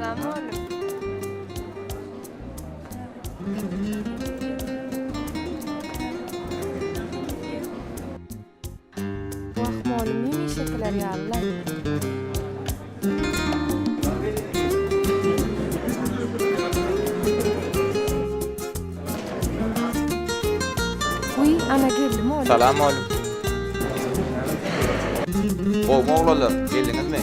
Salam oğlum. Bakma oğlum, neymiş şekeler ya Allah. Uy, ana geldim oğlum. Salam oğlum. Oğlalar, geldiniz mi?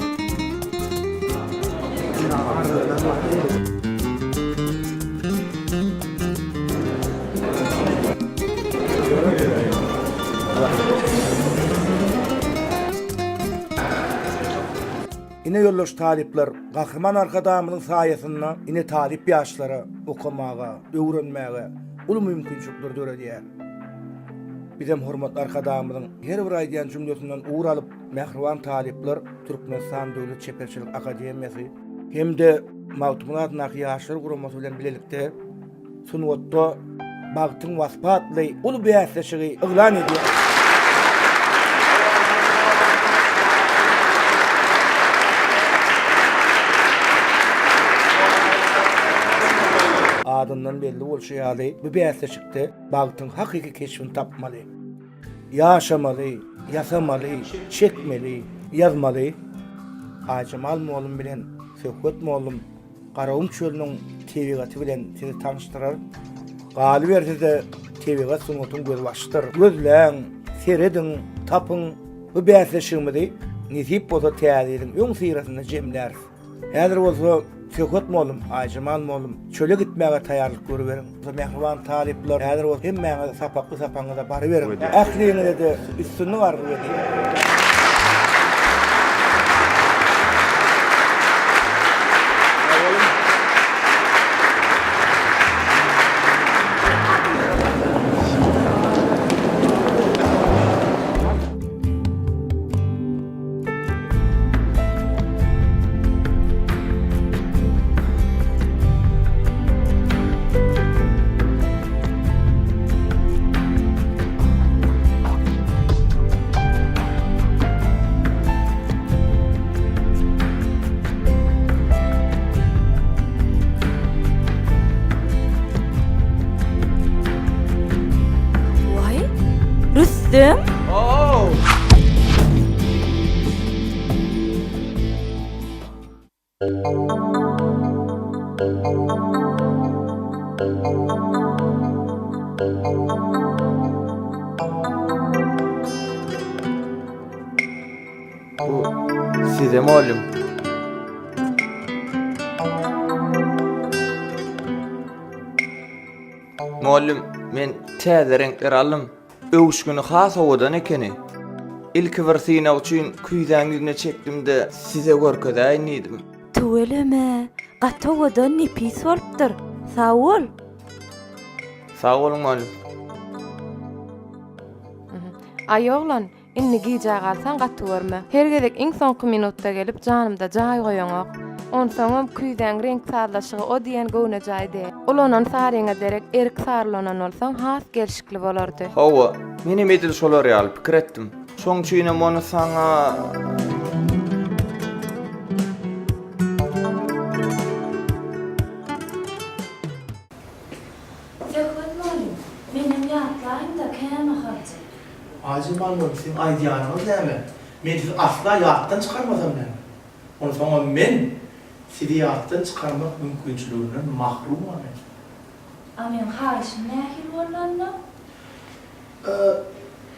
Ine yolloş talipler, kahraman arkadamının sayesinde ine talip yaşlara okumağa, öğrenmeğe ulu mümkünçüktür döre diýär. Bizim hormatly arkadamının her bir aýdýan cümlesinden uğur alıp mehriban talipler Türkmenistan Döwlet Çeperçilik Akademiýasy hem-de Mawtumlat Nahyýaşlar guramasy bilen bilelikde sunwatda bagtyň wasfatly ulu beýasleşigi iglan edýär. Adından belli bolşaýaly bu beýasleşikde bagtyň hakyky keşfini tapmaly. Yaşamaly, ýasamaly, çekmeli, ýazmaly. Ajamal molum bilen söhbet molum Garawum çölüniň tebigaty bilen sizi tanıştyrar. Galy berde tebigat sunutyň göz başdyr. Gözläň, seredin, tapyň bu beýasleşigimi nisip bolsa täzeliň öň syrasyna jemler. Häzir bolsa söhbet molum, ajamal molum çöle gitmäge taýýarlyk görüberin. Mehriban talipler häzir bolsa hemmäňe sapakly sapaňyza bary berin. Ähliňe de üstünni var berdi. Vay, Rüstem. Oh! Bu size mi oğlum? Mollum, men täze renkler aldım. Öwüşgüni has owadan ekeni. İlki bir sine üçin küýdäňizne çekdim-de size görkezäýnidim. Tuveleme, gatowadan nepis bolupdyr. Sağ ol. Sağ olun mollum. Ay oğlan, inni giyjä galsan gatty görme. Her gezek iň soňky minutda gelip janymda jaý goýaňok. Onsoňam küýdäň renk sarlaşygy o diýen göwnejäýdi. Olanan saryňa derek erik sarlanan bolsaň has gelşikli bolardy. Hawa, meni edil şolar ýaly pikir etdim. Soň çyna monu saňa Söhbet malum, benim ýatlaryň da käme hajy. Ajamal bolsa sen aýdýanyňyz näme? Men sizi asla ýatdan çykarmasam näme? Onu soňra men sizi ýatdan çykarmak mümkinçiliginden mahrumam. A men haýşym nähil bolanna?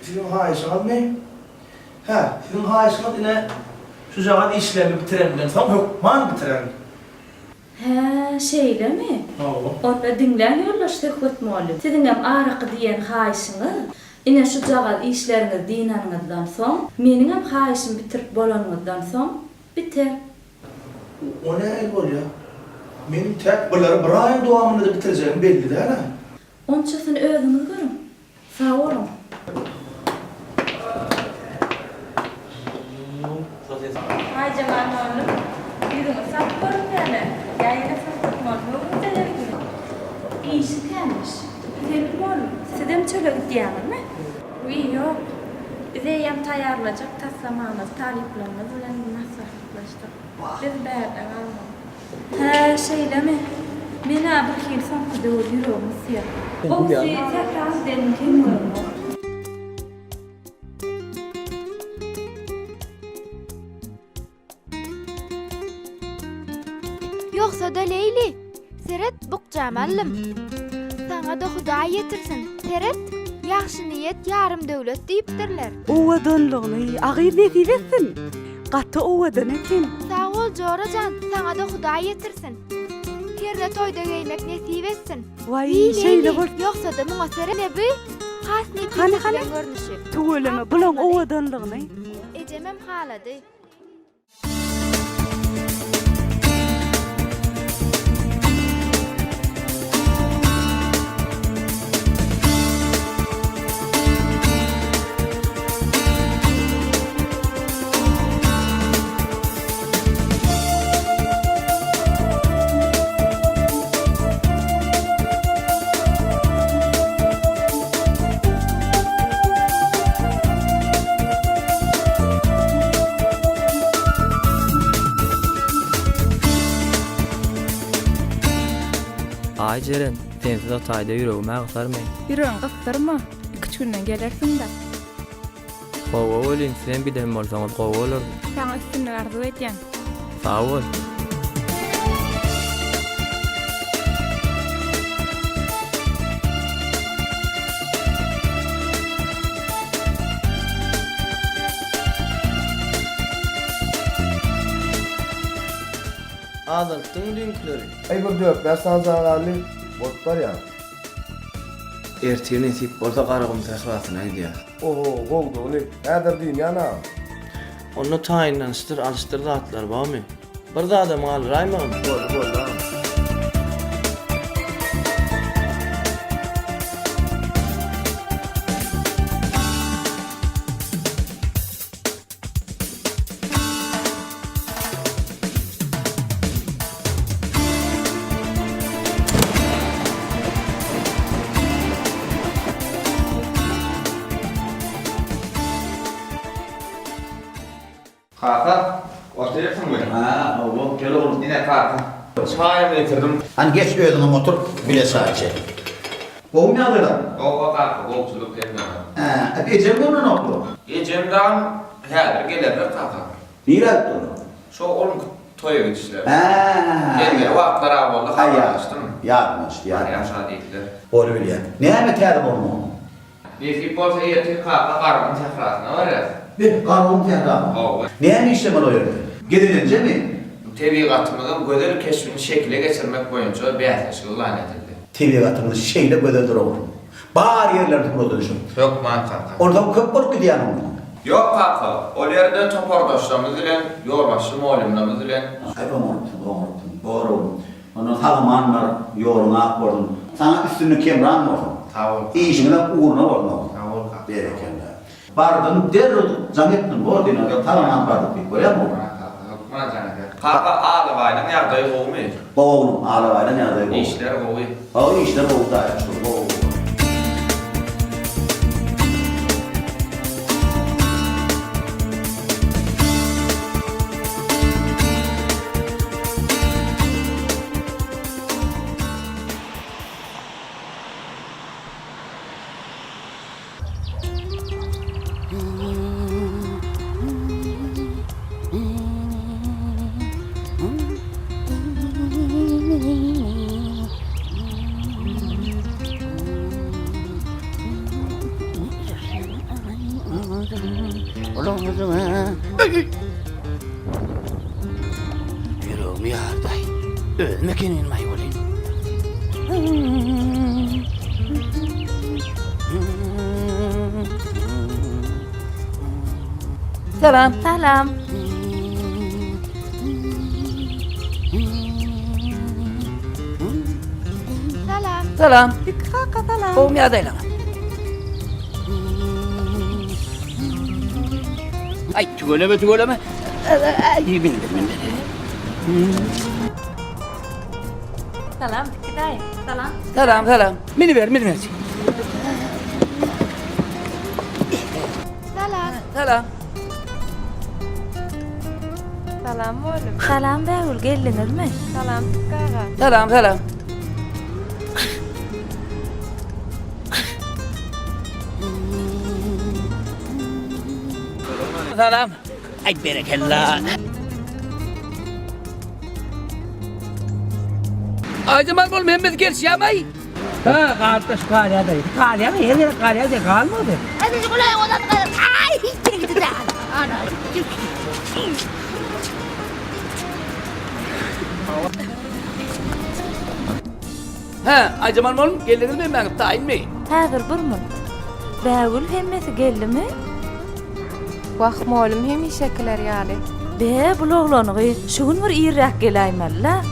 Sizin haýşyňyz ne? Ha, sizin haýşyňyz ine şu jagat işlerni bitirenden soň hukman bitiren. He, şeýlemi? Hawa. Onda diňlän ýollar söhbet malum. Siziň hem araky diýen haýşyňyz ine şu jagat işleriňiz dinanyňyzdan soň, meniň hem haýşym bitirip bolanyňyzdan soň biter. O näil bolýar? Men tek buları bir aýy dowamyny da bitirjegim belli däl. Onçasyny özüňiz görüň. Sağ olun. Ay Cemal malum. Yüzüňi sap görüň näme? Ýa-da sap malum bilelerdi. İşi tämiş. Güzel malum. Sizem çöle gitýärmi? Uy, ýok. Bize ýam taýýarlajak taslamamyz, taliplerimiz bilen maslahatlaşdyk. Biz bärde galdyk. He, şeyleme. Mena bir hil sanki doğru yürüyormuş ya. O şey tekrar dedim kim var? Yoksa da Leyli, Seret bukcamalım. Sana da Huda yetirsin. Seret, yaxşı niyet yarım dövlet deyipdirler. Owadanlygyny agyr nesip etsin. Gaty owadan etsin. Sağ ol Joracan, sana da Huda yetirsin. Herne toyda geymek nesip etsin. Vay Leyli, şeýle bol. yoksa da muňa Seret ne bi? Has Hani, niyet hani? görnüşi. Tugulama bulan owadanlygyny. Ecemem halady. Ay Ceren, sensiz o tayda yüreğime ağsarmayın. Yüreğin kıstırma. 2 günden gelersin de. Kova olin, sen bir dem olsanız kova olurdu. Sana üstünde arzu edyen. Sağ ol. Azalyktyn dünkleri. Ey bir döp, ben sana zararlı botlar ya. Ertiýe nesip bolsa garagym tehrasyna gidýär. Oho, gowdu uly. Näder diýin ýana? Onu taýinlanışdyr, alışdyrdy atlar bamy. Bir da adam alyr aýmagym. Bol ha. Kaka, oturuyorsun mu? Ha, o gel oğlum. Yine kaka. Çayımı getirdim. Hani geç bir ödüm otur bile sadece. Kovum ne alır lan? O kaka, golçuluk gelmem. Ha, Ecem onun okulu. Gecemden her gelir kaka. Niye attı onu? Şu oğlum toya gidişler. Ha. Gelmedi vakitler abi oldu. Ha ya. Haberleştim. Yarmış, yarmış. Yaşa değiller. Doğru biliyor. Ne hemen terdim onu? Nesip olsa yetir kaka karımın tekrasına var ya. Bir kanun terdim. O Ne hemen işlem oluyor? Gedilince mi? tebligatımızın gödel keşfini şekile geçirmek boyunca beyazlaşılı lanet edildi. Tebligatımız şeyle gödüldür olur. Bağır yerlerde kuruluşum. Yok man kaka. Oradan köp bol gidiyor onu. Yok kaka. O yerde topardaşlarımız ile yorbaşı muallimlerimiz ile Ay ben unuttum. Doğru. Onun salamanlar yoruna akordun. Sana üstünü kemran mı olsun? tavır. İşine uğruna olsun. Tavır kaka. Berekende. Bardın derruduk, zamettin ordina, talaman bardık bir koyar mı? Kaka ağlabayla neredeyim olmuyor. Oğlum ağlavayla nerede bu? İşler oluyor. O işler oldu ayakçı. Yüreğim yarday. Ölmek inilmay olayım. Salam. Salam. Salam. Salam. Kaka salam. Gowum ýagdaýlaňa. Ay tügöleme. Ay bindir. Salam, Kiday. Salam. Salam. Mini ver. Salam. Salam. Salam oğlum. Salam bäwül, geldiňizmi? Salam Tükaga. Salam salam. Salam. Ay berekellah. Acımal bol Mehmet gelsin ya bay. Ha kardeş kalede. Kalede mi? Her yere kalede kalmadı. Hadi kulay odan kadar. Ay, gitti de. Ana. Ha acımal bol geldiniz mi ben tayin mi? Häzir burmun. Bäwül hemmesi geldimi? Wagt oğlum hem işekiler ýaly. Be, bu oglanygy şu gün bir ýerräk gelaýmalla.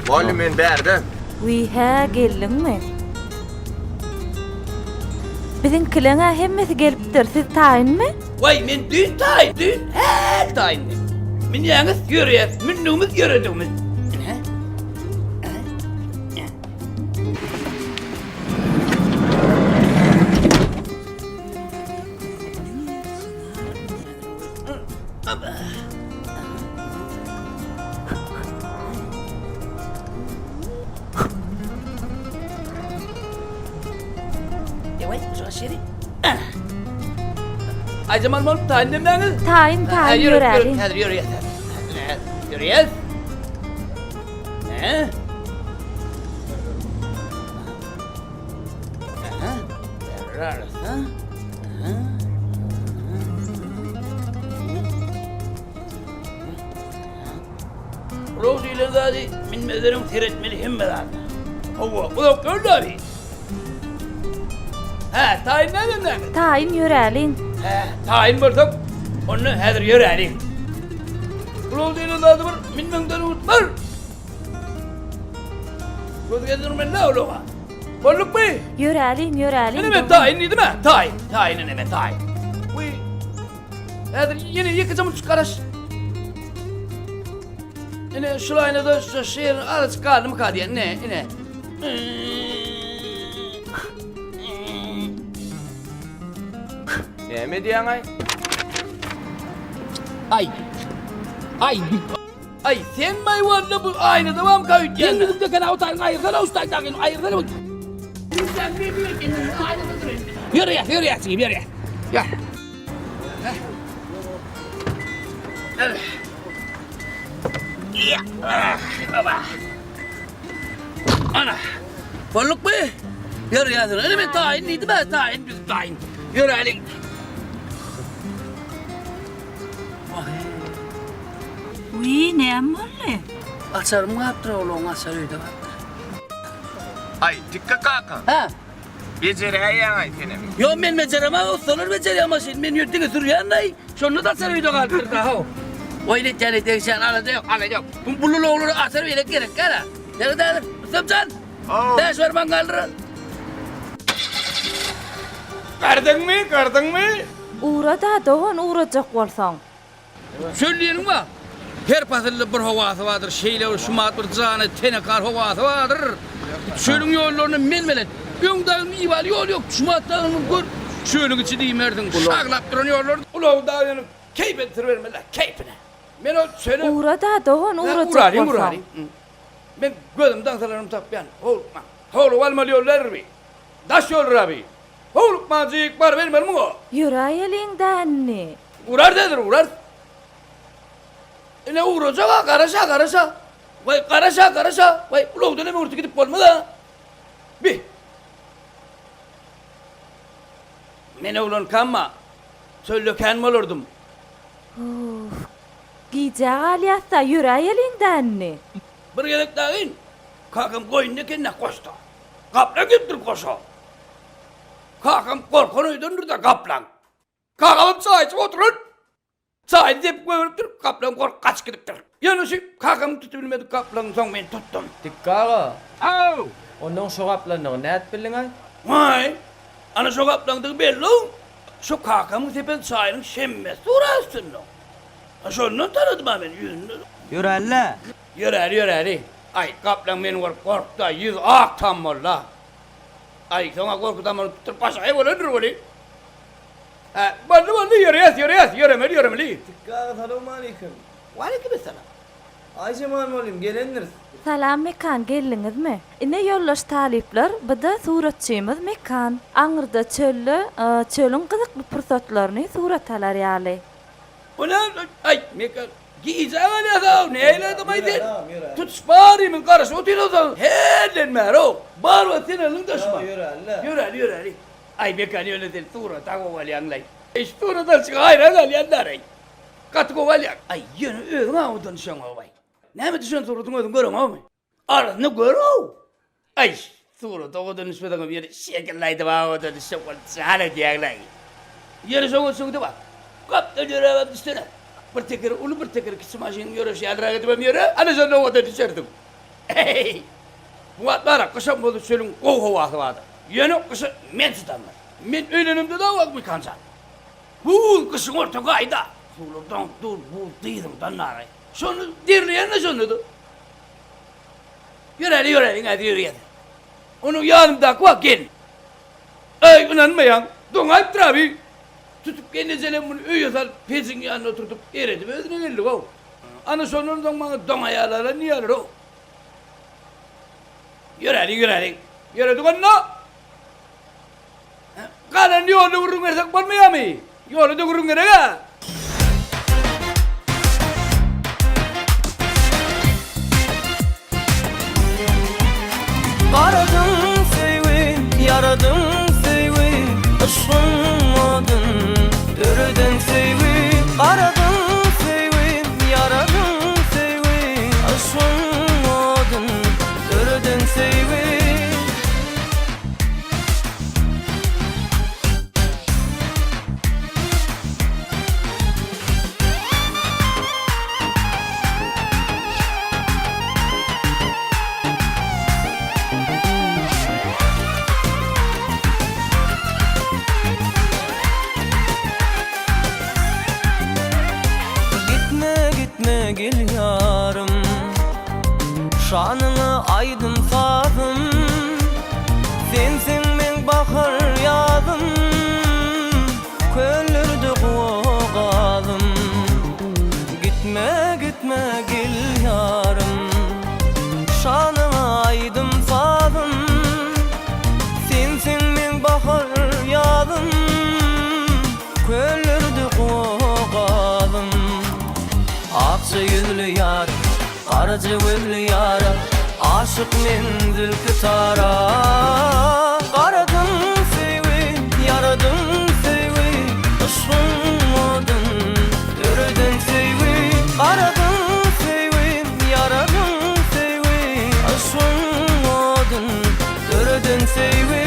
Oğlum men berde. Hä, geldiňmi? Biziň kileňe hemmesi gelipdir. Siz taýynmy? Vay men dün tayin, dün her tayin. Min yalnız görüyor, minnumuz gördüğümüz. Yavaş, şaşırı. Acımal mal tayin mi yalnız? Taýyn ýöräli. Hadi yürü. Yürü. Ne? Aha. Roziyle zadi min mezerim seyretmeli himmeden. Allah, bu da gördü abi. Ha, tayin nereden? Taýyn ýöräliň. Tayin bırdık, onu hedir yörelim. Roziyle zadi bir min menden umut var. Roziyle ben ne olur ha? Bolluk mu? Ýöräliň. Ne mi tayin değil mi? Tayin ne mi tayin? Bu hedir yine yıkacağım çıkarış. Yine şulayına da şu şehrin arası kaldı mı kaldı yani ne? Näme diýen ay? Ay sen mayvanla bu aynı devam kayıt yani. Yeni de kana utan ayırdan ustaydan ayırdan. Sen ne bilirsin? Yürü ya. Ya. Evet. Ya. Baba. Ana. Bolluk mu? Yürü ya. Ne mi tayin neydi mi? Tayin. Yürü Ali. Uy, näme boldy? Açarım kaptır oğlum açarıydı. Ay dikkat kaka. Ha? Becerýän ay tenem. Yo men beceremem, o solar beceremem şimdi. Men yürüdüğü sürüyen nay. Şunu da açarıydı kaptır da ha. Öyle yani tekşen alacak. Bu bululu olur açarıydı gerek kara. Nerede? Samcan. Daş ver mangaldır. Gardın mı? Uğrada doğan uğrayacak bolsaň. Söyleyelim mi? Her pasırlı bir havası vardır. Şeyler şumat bir canı tenekar havası vardır. Şölün yollarını menmelen. Öngdağın ival yol yok. Şumatlarını gör. Şölün içi deyim erdin. Şaglap duran yollarını. Ulağı dağını keyif ettirvermeler. Keyfine. Ben o söyle. Uğrada doğan uğrayacak bolsaň. Urari. Ben gözüm dağlarımı tapyan. Olma. Holu valmalı yollar bir. Daş yollar abi. Holuk macik var vermem mi o? Ýöräýeliňdänni. Urar dedir urar. Ne uğrayacak ha karışa. Vay karışa. Vay ulan döneme urtu gidip olma da. Bir. Mene ulan kanma. Söyle kendim olurdum. Giyjak alýatsa ýöräýeliňdänni. Bir gelek dağın. Kakam koyunne kendine koştu. Kaplan gittir koşu. Kakam korkunu döndür de kaplan. Kakam çayçı oturun. Çay deyip koyurup kaplan kork kaç gidiptir. Yanışı kakam tutabilmedi kaplanın son ben tuttum. Tikkaga. Au! Onun şu kaplanını näet bildin ay? Vay! Ana şu kaplandığı belli. Şu kakamın tepen çayının şemmesi uğraşsın. Şundan tanıdım ben yüzünü. Yürəllä. Yürər. Ay kaplan beni korktu. Yüz ak tam valla. Ay sana korkudan bana tutup aşağıya öldür böyle. Bana yüremeli. Assalamu alaykum. Wa alaykumussalam. Ayceman oğlum gelendir. Salam mekan geldinizmi? Ine yollaş talipler, bida suratçıyımız mekan. Aňyrda çölün gyzykly pursatlaryny suratalar ýaly. Ulan ay mekan. Gizaga ne neyle demeydin? Tut sparimin karısı otin o zaman. Helenmer o. Bar ve tinelin taşma. Yürü. Ay mekan öyle değil. Tura tago valyanlay. İş turadan çık hayran alyanlar. Katko valyak. Ay yönü öğüne odun şuna vay. Ne mi düşün turutun odun görün o mu? Arasını görün. Ay turut odun üstüden bir şekillaydı var odun şokol çare diyaglay. Yürü şokol şokol bak. Kapta yürü üstüne. Bir teker kısmaşın yürüyüş yalra gitmem yürü. Ana sen o odun düşerdim. Hey. Bu atlara kışam bolu sölün oğu vardı. Yönü kışı men tutanlar. Men öğlenimde de vak bir kansan. Bu kışın orta ayda. Sulurdan dur bu değilim danlar. Şunu dirleyen ne şunudu? Yürü hadi yürü. Onun yanımda bak gel. Ey inanmayan. Donayıp trabi. Tutup kendisine bunu üyesel pesin yanına oturtup eredim. Özüne geldik o. Ana sonundan bana donayalara niye alır o? Yürü. Yürü dukanna. Kanan yolu vurun versek banmaya mı? Yolu da vurun gerek ha. Aradın sevin, yaradın sevin, ışınmadın, dörden sevin. Aradın sevin, yaradın sevin, ışınmadın, dörden sevin. Gel yarım, şanını aydın sazım. Sensin men bakar yazım, köllerde kuğazım. Gitme gel yarım, şanını aydın sazım. Sensin men bakar yazım, köllerde kuğazım. Akça yüzlü yar, karaca gözlü yar, aşık men zülkü tara. Aradın sevin, yaradın sevin, ışınmadın, dörden sevin. Aradın sevin, yaradın sevin, ışınmadın, dörden sevin.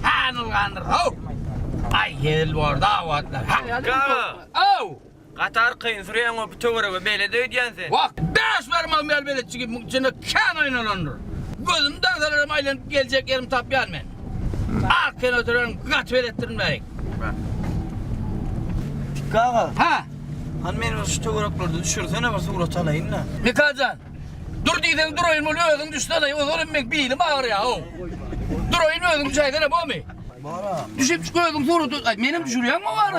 kanılgandır. Ay gel var davatlar. Au! Qatar qıyın süreyen o bütövere böyle de ödyensin. Bak 5 vermem elbette ki içinde kan oynanır. Gözüm dağlarım aylanıp gelecek yerim tapyan men. Arkana oturan kat verettirin beri. Qağa. Ha? Han meni şu töwerekleri düşürsene bir surat alayın la. Ne kacan? Dur diyden dur oyun oluyor özüm düştü da o zaman ben bilim ağır ya o. Dur oyun özüm çaydana bu mu? Bara. Düşüp çıkıyordum sonra benim düşürüyor mu var?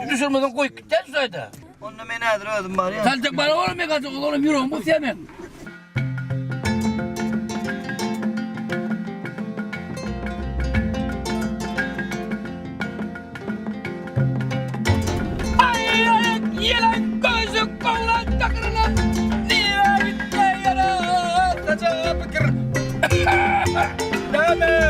Düşürmeden koy gitten sayda. Onda meni adır ödüm var ya. Salacak bana oğlum ya kaçak oğlum yürü bu sevmem. Yelen gözü koğlan takırına niye bitti yana taca fikir deme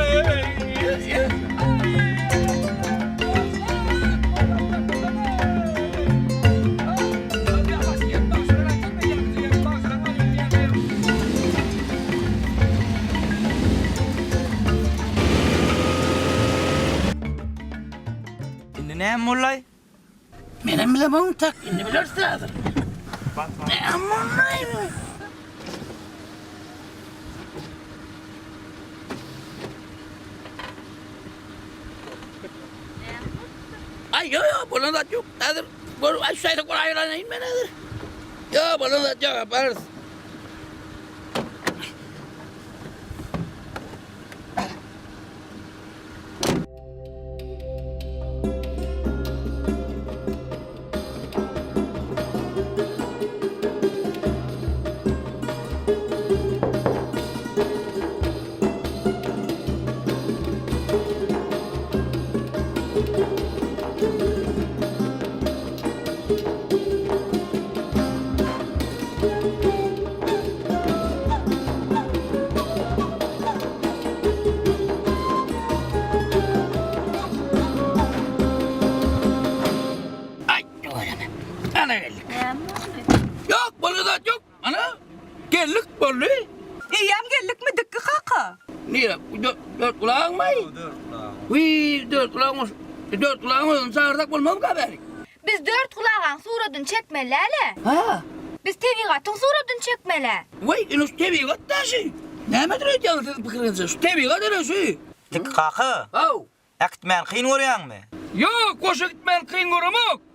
Indi ne mollay? Benim bilemem tak, ne bilirsin hazır. Aman neyim? Ay yo bana da yok. Hazır. Bu aşağıda kolaylanayım ben hazır. Yo bana da yok yaparız. Ana geldik. Yok bana da yok. Ana geldik bana. İyiyem gellik mi dıkkı kaka? Niye? Dört kulağın mı? Dört kulağım. Uy dört kulağın olsun. Dört kulağın olsun sağırdak olmam kabari. Biz 4 kulağın suratını çekmeli hele. Ha? Biz tebigatın suratını çekmeli. Vay enus tebigat da şey. Ne metre ediyorsun sizin fikrinizce? Şu tebigat öyle şey. Dik qaqa. Au. Aqtman qıyın oryan mı? Yok koşa gitmeyen kıyın görümek.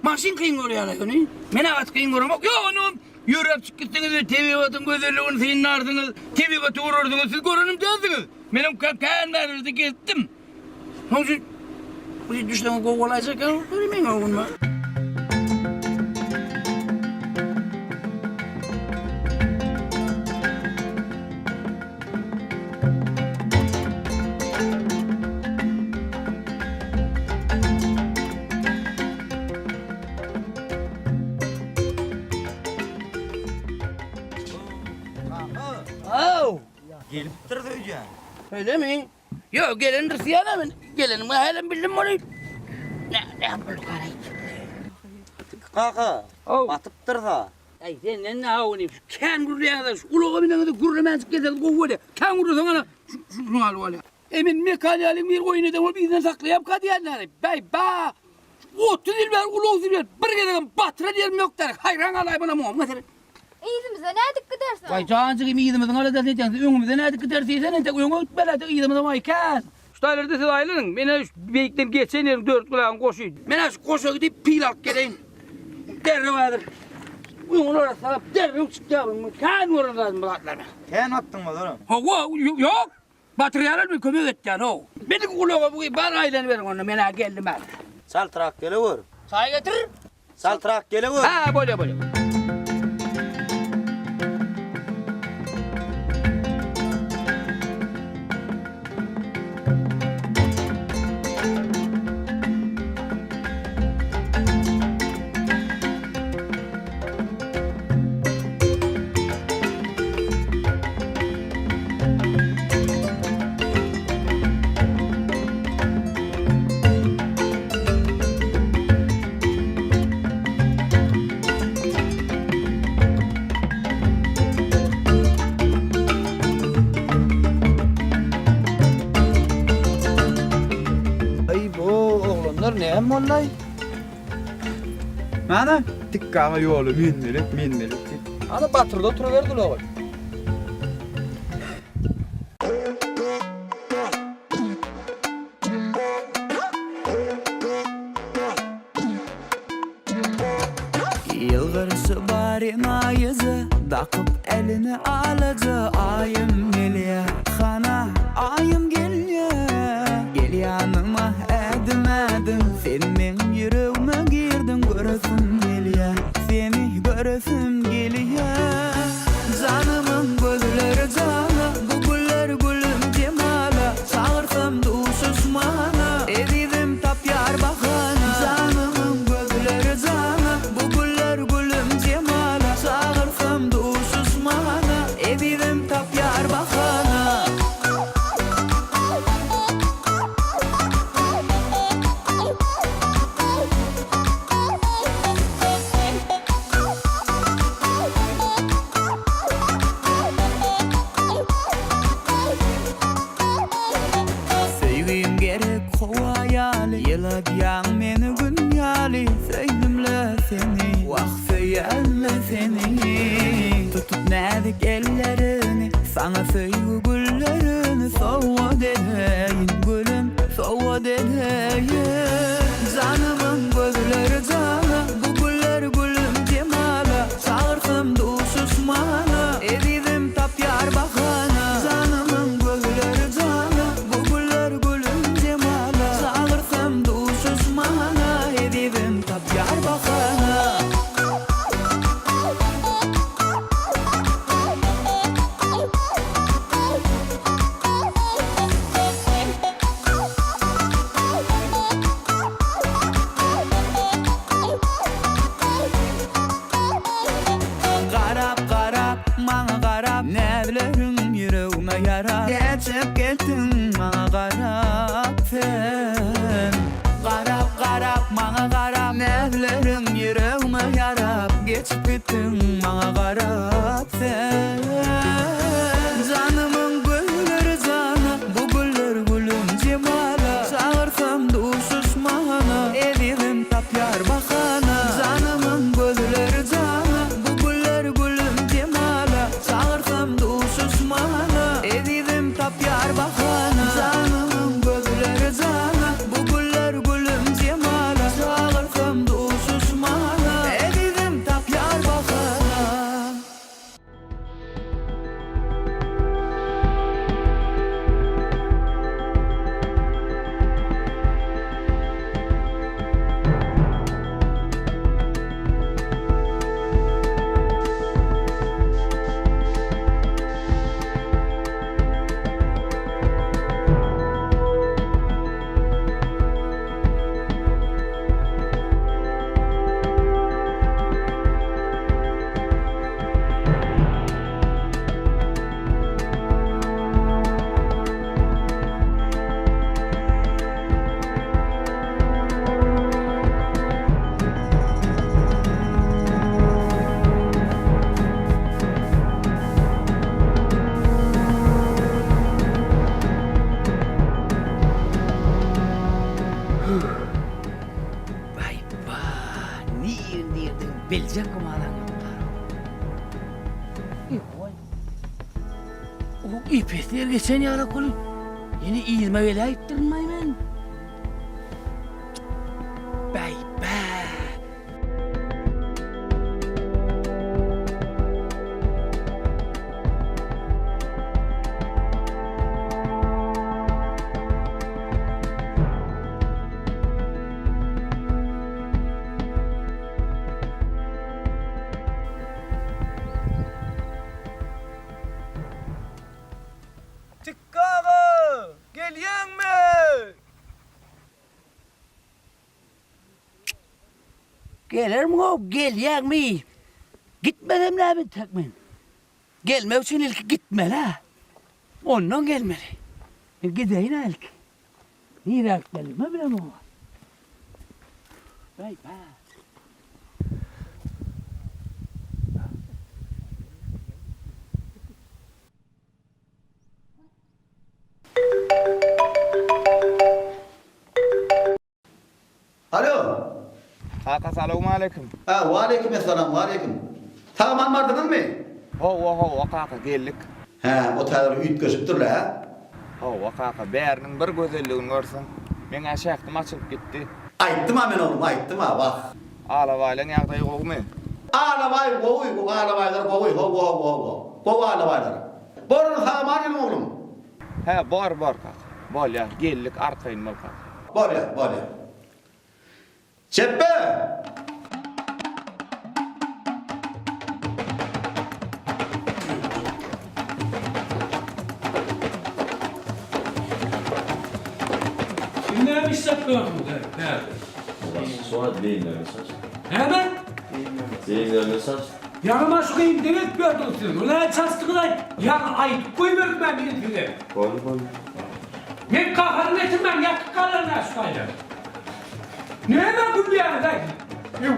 Masin kıyın görüyor la yani. Menagat kıyın görümek. Yok onu yürüyüp çıktınız. Tebigatın güzelliğini senin ardınız. Tebigatı vururdunuz. Siz görünüm dersiniz. Benim kakanlarınızı gittim. Onun için bu düştüğünü kovalayacak ya. Söylemeyin oğlum. Au. Gelip durdu hocam. Öyle mi? Yok gelindir siyana mı? Gelinim halen bildim onu. Ne yapalım karayı? Qaqa. Oh. Batıp durdu. Ay sen ne avunayım? Kan gurruyan da şu uluğa binen de gurrumen çıkacak kovule. Kan gurru sana şunu al valla. Emin mekalyalın bir oyunu da bizden saklayıp kadiyanlar. Bey ba. 30 yıl ver uluğa zilver. Bir gelen batıra diyelim yok der. Hayran alay bana mu? Mesela. İyizimize ne dik gidersin? Vay cancık iyidimizin öyle de diyeceksin. Önümüzde ne dik gidersen sen de önümü ütbeledi iyidimizin vay kas. Şu taylarda siz ayrılın. Beni şu beyikten geçen yerim 4 kulağın koşuydu. Ben şu koşuya gidip pil alıp geleyim. Derri vardır. Uyumun orası alıp derri çıktı yavrum. Kan vurur lazım bu atlarına. Sen attın mı oğlum? Ha yok. Bataryalar mı kömür etti yani o. Beni kulağa bu bana aylanı verin onu. Ben geldim ben. Saltırak geliyor. Sağa getir. Saltırak geliyor. Ha böyle. Bunlar ne hem vallahi? Mana tikkaga yolu minmelik. Ana batırda oturuverdiler oğul. Yılgırısı barina yüzü Dakıp elini alıcı Ayım geliyor Xana ayım geliyor Gel yanıma edim Sen men yüreğime girdin Göresim geliyor Seni göresim geliyor Canımın gözleri cana Bu güller gülüm cemala Çağırsam duşuş mana Edidim tap yar bakana Canımın gözleri cana Bu güller gülüm cemala Çağırsam duşuş mana Edidim tap yar bakana Sevgim gerek kovayali Yıla diyan meni gün yali Söydümle seni Vah söylemle seni Tutup nedik ellerini Sana söygü güllerini Sova dedeyin gülüm Sova dedeyin Canımın gözleri cana Bu güller gülüm cemala Çağırsam duşuş mana Edidim tap yar bakana Canımın gözleri cana Bu güller gülüm cemala Çağırsam duşuş mana Edidim tap yar bakana Qarab, mana qarab Nəvlərin yüreğime yarab Geçip gittin mana qarab sen Qarab, mana qarab Nəvlərin yüreğime yarab Geçip gittin mana qarab sen Canımın gülleri cana Bu güller gülüm cemala Çağırsam duşuş mana Edirim tap yar bakana Canımın gülleri cana Bu güller gülüm cemala Çağırsam duşuş mana Edirim tap yar bakana Canımın gülleri cana Bu güller gülüm cemala Çağırsam duşuş mana Edirim tap yar bakana Vay vay, nereden bilecek kumadan yoklar. O ipekler geçen yara kolu. Yine iyilme vela ittirmay men. Vay vay. Tikkaga gelyen mi? Gelir mi o? Gelyen mi? Gitmedem la ben takmen. Gelme için ilk gitme la. Ondan gelmeli. Gideyim ilk. Niye aktarım mı bilmem o? Vay vay. Kaka selamünaleyküm. Ha, aleykümselam, aleyküm. Tamam vardınız mı? Ho kaka geldik. He, o tarafa üyt gözüktür la. Ho kaka bärinin bir gözelligini görsen. Men aşaktım açılıp gitti. Ayttım ha men oğlum, ayttım ha bak. Alabaylan ýagdaý gowmy? Ağlabay, kovuy, ağlabaylar kovuy, ho. Kovu ağlabaylar. Borun saman oğlum. He, bor kaka. Bol ya, geldik arkaýyn bol kaka. Bor ya. Çeppe! Ne bir sapıyorum bu da. Sonra değiller mesaj. Hemen Değiller mesaj. yanıma sokayım demek gördün. Ulan çastıklar yan ayıp koymuyorum ben bir film. Koy. Ben kafanı getirmem yakık kalanına sokayım. Ne hemen bu bir yana da? Yok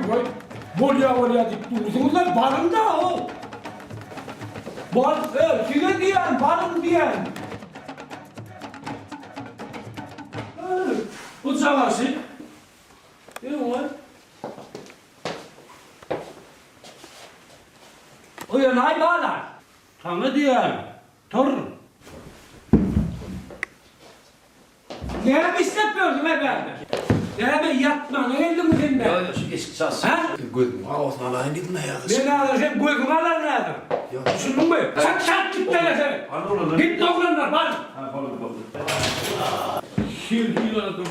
bolya dik durursunuz lan balım da o. Size diyen balım diyen. Bu savaşı. Yok. O yanay bağlar. Tanrı diyen. Tor. Ne yapıyorsun efendim? Ben yatma, ne geldi mi senin? Ya şu eski sas. Ha? Gözüm ağzına alayın dedim ya. Ben alacağım, gözüm alar lazım. Düşündün mü? Çak git tane sen. Git oğlanlar, bak. Şimdi yıladım.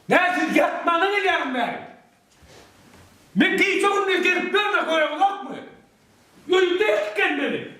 Ne siz yatmanı gidiyorum ben? Ben kıyıçoğun bir gelip görme koyalım, bak mı? Yürüyüp de yatken beni.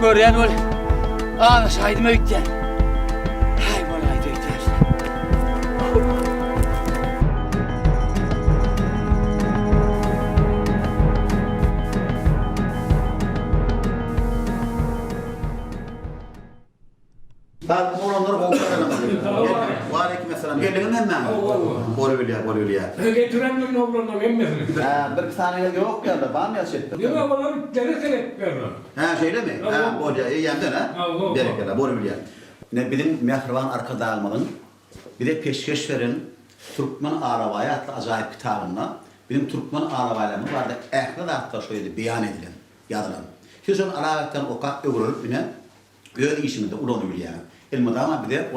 Görýän bol. Ana şahidim öýtýän. Hay bolay öýtýän. Ben oğlanları kovuşturalım. Aleykümselam. Gelin hemen. Bolya. Getiren gün oğlanlar emmesin. Bir saniye yok ya da var mı yaşıttı? Değil mi oğlanlar dere sebep verir. Ha şeyle mi? Ha bolya yemden ha. Berekete bolya. Ne bilin mehriban arkadaşlarımın bir de peşkeş verin Türkmen Arabaya adlı acayip kitabında benim Türkmen Arabaylarım vardı. Ehli de hatta şöyle beyan edilen, yazılan. Hiç onun alavetten okak öğrenip yine öyle işimde ulan öyle yani. Elmadama bir de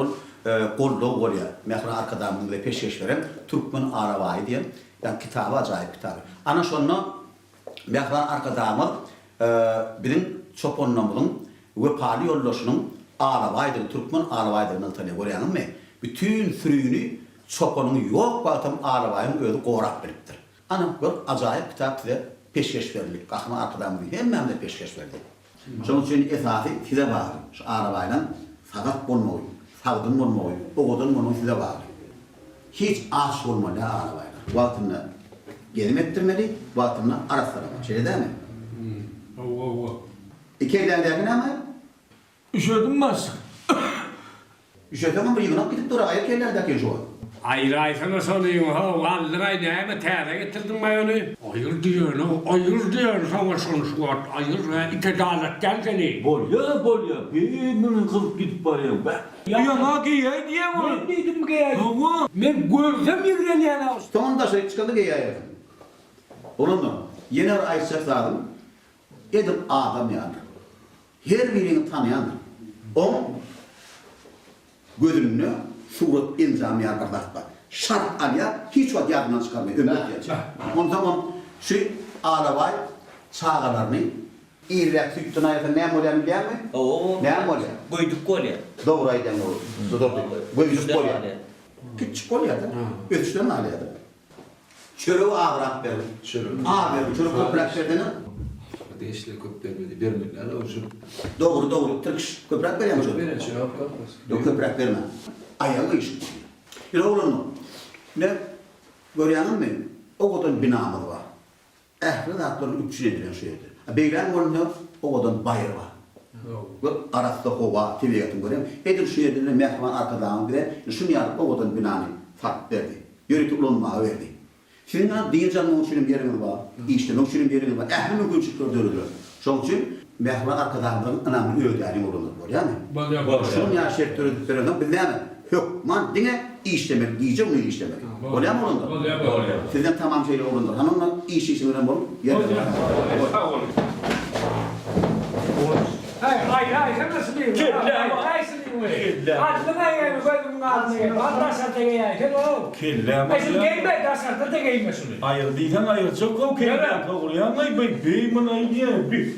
kolda bolya. Mehriban arkadaşlarımın bir de peşkeş verin Türkmen Arabayı diye yani kitabı acayip kitabı. Ana şonuna mehriban arkadaşlarımın benim çoponlamının ve pali yoldaşının Arabaydır, Türkmen Arabaydır naltaniye görýäňmi mi? Bütün sürüyünü çopanın yok batam Arabayın öýü gorak beripdir. Ana bir acayip kitap size peşkeş berilip, gahma arkadan bir hemmem de peşkeş berdi. Şonuň üçin esasy size bar. Şu Arabayla sagat bolmagy, sagdyn bolmagy, ogodan bolmagy size bar. Hiç aş bolmaly Arabayla. Wagtyny gelim ettirmeli, wagtyny arasarama. Şeýle dämi? İki ellerindeki ne mi? Üşüdüm bas. Üşüdüm ama yığınıp gidip dur. Ayak ellerdeki şu an. Ayray sana sorayım ha. Vallahi ne mi teyze getirdim ben onu. Ayır diyor sana sonuç ayır iki dalet gel seni. Bolya. Benim kılıp gidip barayım be. Ya giye diye mi? Ben dedim giye. Ama ben görsem yürüyen yani. Sonunda şey çıkardı giye ayakın. Onun da yeni bir ayıcak zadım. Edim adam yani. Her birini tanıyan. O gözünü surat inzamaya kardeşler. Şart alya hiç vakit yardımdan çıkarmıyor. Ömür diyecek. O zaman şu arabay çağlarını İrlek sütün ayakta ne molyanı biliyor musun? Ne molya? Koyduk kolye. Doğru aydan doğru. Koyduk kolye. Küçük kolye da. Ötüşten alyadı. Çörü ağırak verir. Ağır verir. Çörü koprak verdiğini eşle köp vermedi. Vermediler olsun. Doğru. Türk köprek veriyor musun? Yok köprek verme. Ayağı iş. Yine olur mu? Ne? Görüyorsun mu? O kadar binamız var. Ehli zatların üçüne edilen şeydir. Beyler görünüyor, o kadar bayır var. Bu arasında hova, TV'ye görüyorum. Edir şu yerine mehman arkadan bile şunu yapıp o kadar binanı fark verdi. Yönetim ulanma verdi. Sizin değil canlı uçurum yeriniz var. İşte uçurum yeriniz var. Ehli mümkün çıkardırılır. Şunun için mehman arkadan önemli öğütlerini olur. Yani şunun ya şirketlerden bizden hükman dine işlemek diyeceğim onu işlemek. Oluyor mu onda? Sizden tamam şeyle olundur. Hanımla iş işini önemli olur. Hayır, sen nasıl diyeyim? Hayır, aklına yani koydum ağzına. Vatandaşlar tege yani. Kelle ama. Eşim gelme, dasarda tege inmesin. Hayır diysen hayır çok o kelle. Oraya mı beyman aydiye bir.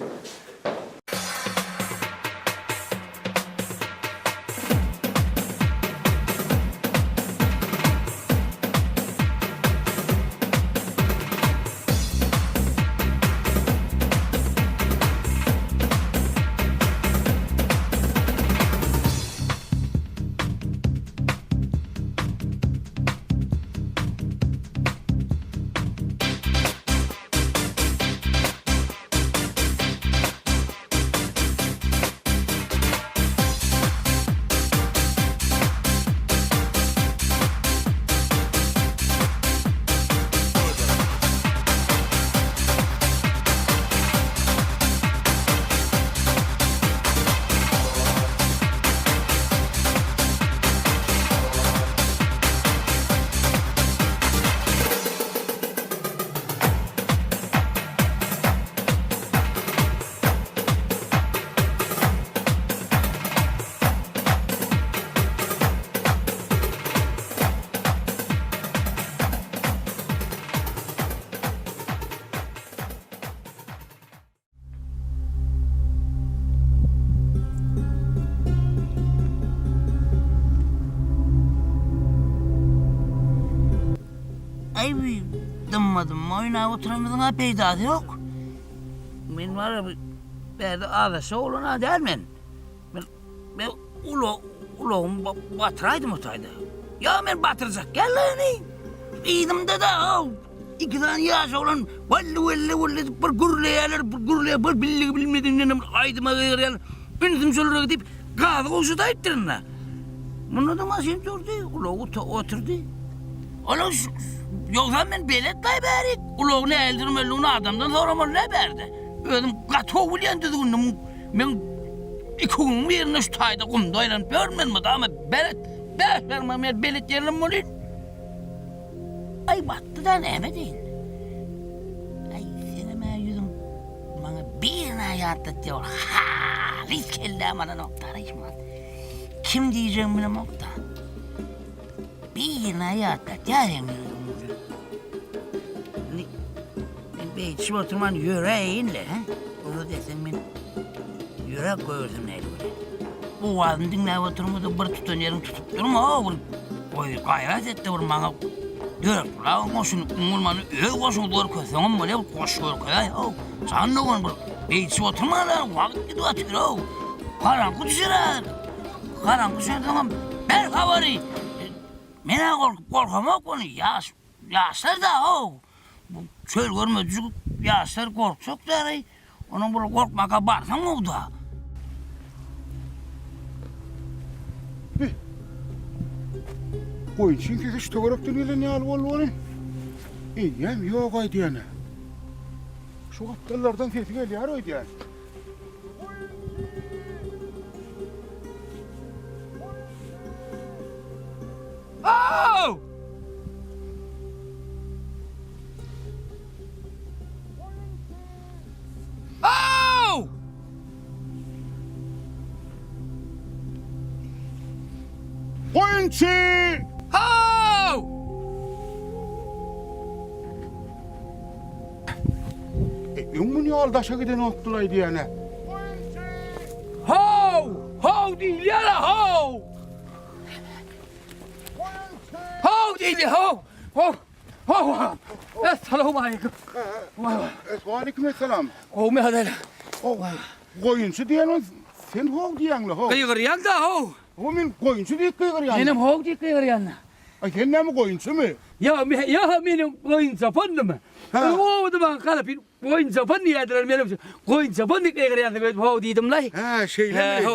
Dımmadım, oyuna oturamadığın ha peydadı yok. Ben var ya, ben de ağzı oğluna değil mi? Ben ulağım batıraydım otaydı. Ya ben batıracak, gel lan. İyiydim de da, 2 tane yaş olan, valli, bir gürleyeler, bir bilmediğimden aydıma gayırlar. Ünitim şöyle gidip, gazı koşu da ettirin la. Bunu da maşin durdu, ulağı oturdu. Ola yoksa ben beletday berik. Ulağını eldirmeliğini adamdan soramır ne berdi? Ödüm katı oğulayan dedi onu. Ben 2 gün yerine şu tayda kumdayla görmen mi ama belet vermem yer belet yerim olayım. Ay battı da neme değil. Ay seneme yüzüm bana bir hayatta diyor. Halis kelle bana nokta işman. Kim diyeceğim bile nokta? Bir hayatta diyeceğim. Ben şu oturman yüreğinle, onu desem ben yürek koyursam neydi böyle. Bu adın dinle oturmadı, bir tutan yerim tutup durma, o gayret etti bana. Diyor, la koşun, umulmanı öyle koşun doğru koysan böyle koşuyor koyay. Sen ne var bu? Ben şu oturmalar, vakit gidiyor atıyor. Karanlık düşer. Karanlık düşer tamam. Ben havari. Mene korkamak onu yaşlar da o. Çöl görmedi, yaşlar korkacak da onun böyle korkmaka barsan mı o da? Koyun çünkü hiç doğraktan öyle ne alıp oluyor? İyiyim yok aydı yani. Şu aptallardan sesi geliyor oydu yani. Oh! Oh! Koyunçu! Oh! Ümün yoldaşa giden oktulaydı yani. Ho! Ho değil ya ho! Ho değil ho! Ho! Esselamu aleyküm. Aleykümselam. Kovme hadayla. Koyunçu diyen sen hov diyen la hov. Kıygıryan da ho. O men koyunçu diye kıygıryan. Benim ho diye kıygıryan. Ay sen ne mi koyunçu mu? Ya benim koyun sapandı mı? O da ben kalıp koyun sapan niye ederler benim? Koyun sapan diye kıygıryan da ben ho dedim lay. Ha şeyle mi?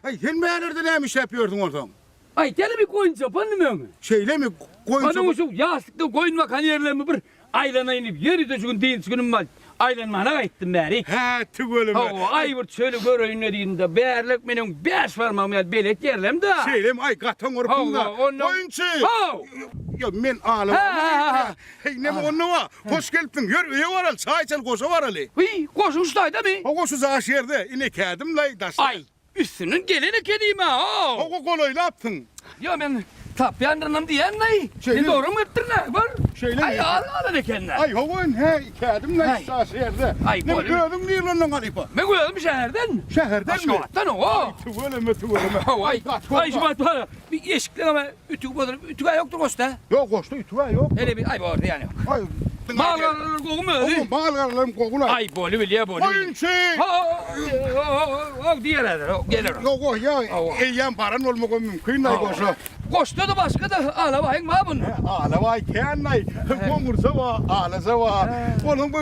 Ay sen nerede ne iş yapıyordun oradan? Ay gene bir koyun sapan mı? Şeyle mi koyunçu? Bana şu yastıkta koyun var kan yerlerimi bir aylana inip yeri de şu deyin günüm var. Aylanmana gittim bari. Ha tügölüm. Ay bir şöyle göreyim ne deyin de berlik benim 5 parmağım ya belet yerlem de. Şeyle mi ay katan orpunda. Koyunçu. Ya men ağlam. Hey ne mi onu var? Hoş geldin. Yör üye var al. Çay içen koşu var ali. Hıy koşun ustayda mı? O koşu zaş yerde. İnek edim lay daşta. Ay üstünün geleni kediyim ha. O kolayla yaptın. Ya ben tap yandırnam diyen ne? Ne doğru mu ettin ne var? Şeyle ay al ne kendine. Ay hoğun he kedim lay zaş yerde. Ay ne gördüm değil onun galiba. Ne gördüm şehirden? Şehirden mi? Aşkavatan o. Tügöleme. Ay şu bana bir eşikten ama ütü budur. Ütü yoktur kosta. Yok kosta ütü yok. Hele bir ay bu orada yani. Ay Bağlarlar koku mu öyle? Bağlarlarım kokula. Ay bolu biliyor bolu. Koyunçu. O diğerler gelir. Yok ya. Eyyem paran olmak mümkün değil koşa. Koşta da başka da ağlamayın mı bunun? Ağlamay kenay. Konursa var, ağlasa var. Onun bu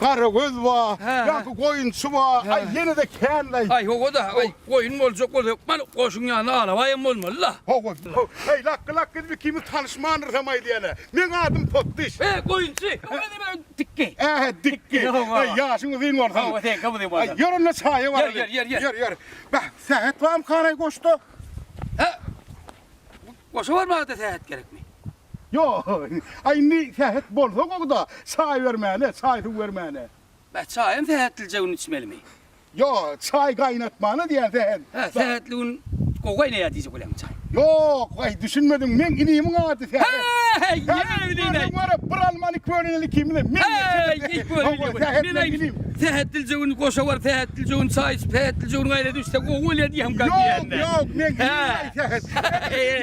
karagöz var. Yankı koyunçu var. Ay yine de kenay. Ay o da koyun olacak olacak. Ben koşun yanına ağlamayın olmalı la. Hey lakkı bir kimi tanışmanır zamay diyene. Men adım Pottiş. Koyunçu. Ben dikki. Dikki. Yaşını verin ortalık. Ay yorunla çayı var. Yer. Bak sehet var mı kanay koştu? Koşu var mı adı seyahat gerek mi? Yok. Ay ne sehet bolsa o da çay vermeyene, çay vermeyene. Ben çayım seyahatleyeceğim içmeli mi? Yok, çay kaynatmana diye sehet. Seyahatliğin kokay ne yadıyacak ulan çay? Yok, ay düşünmedim. Men inimin adı sehet. Hey, yemin var Bralman'ı körüneli kimine. Seyahatleyeceğin koşu var, seyahatleyeceğin çay, seyahatleyeceğin gayrı düşse kokul ya diyem kalk diyende. Yok, men inimin sehet.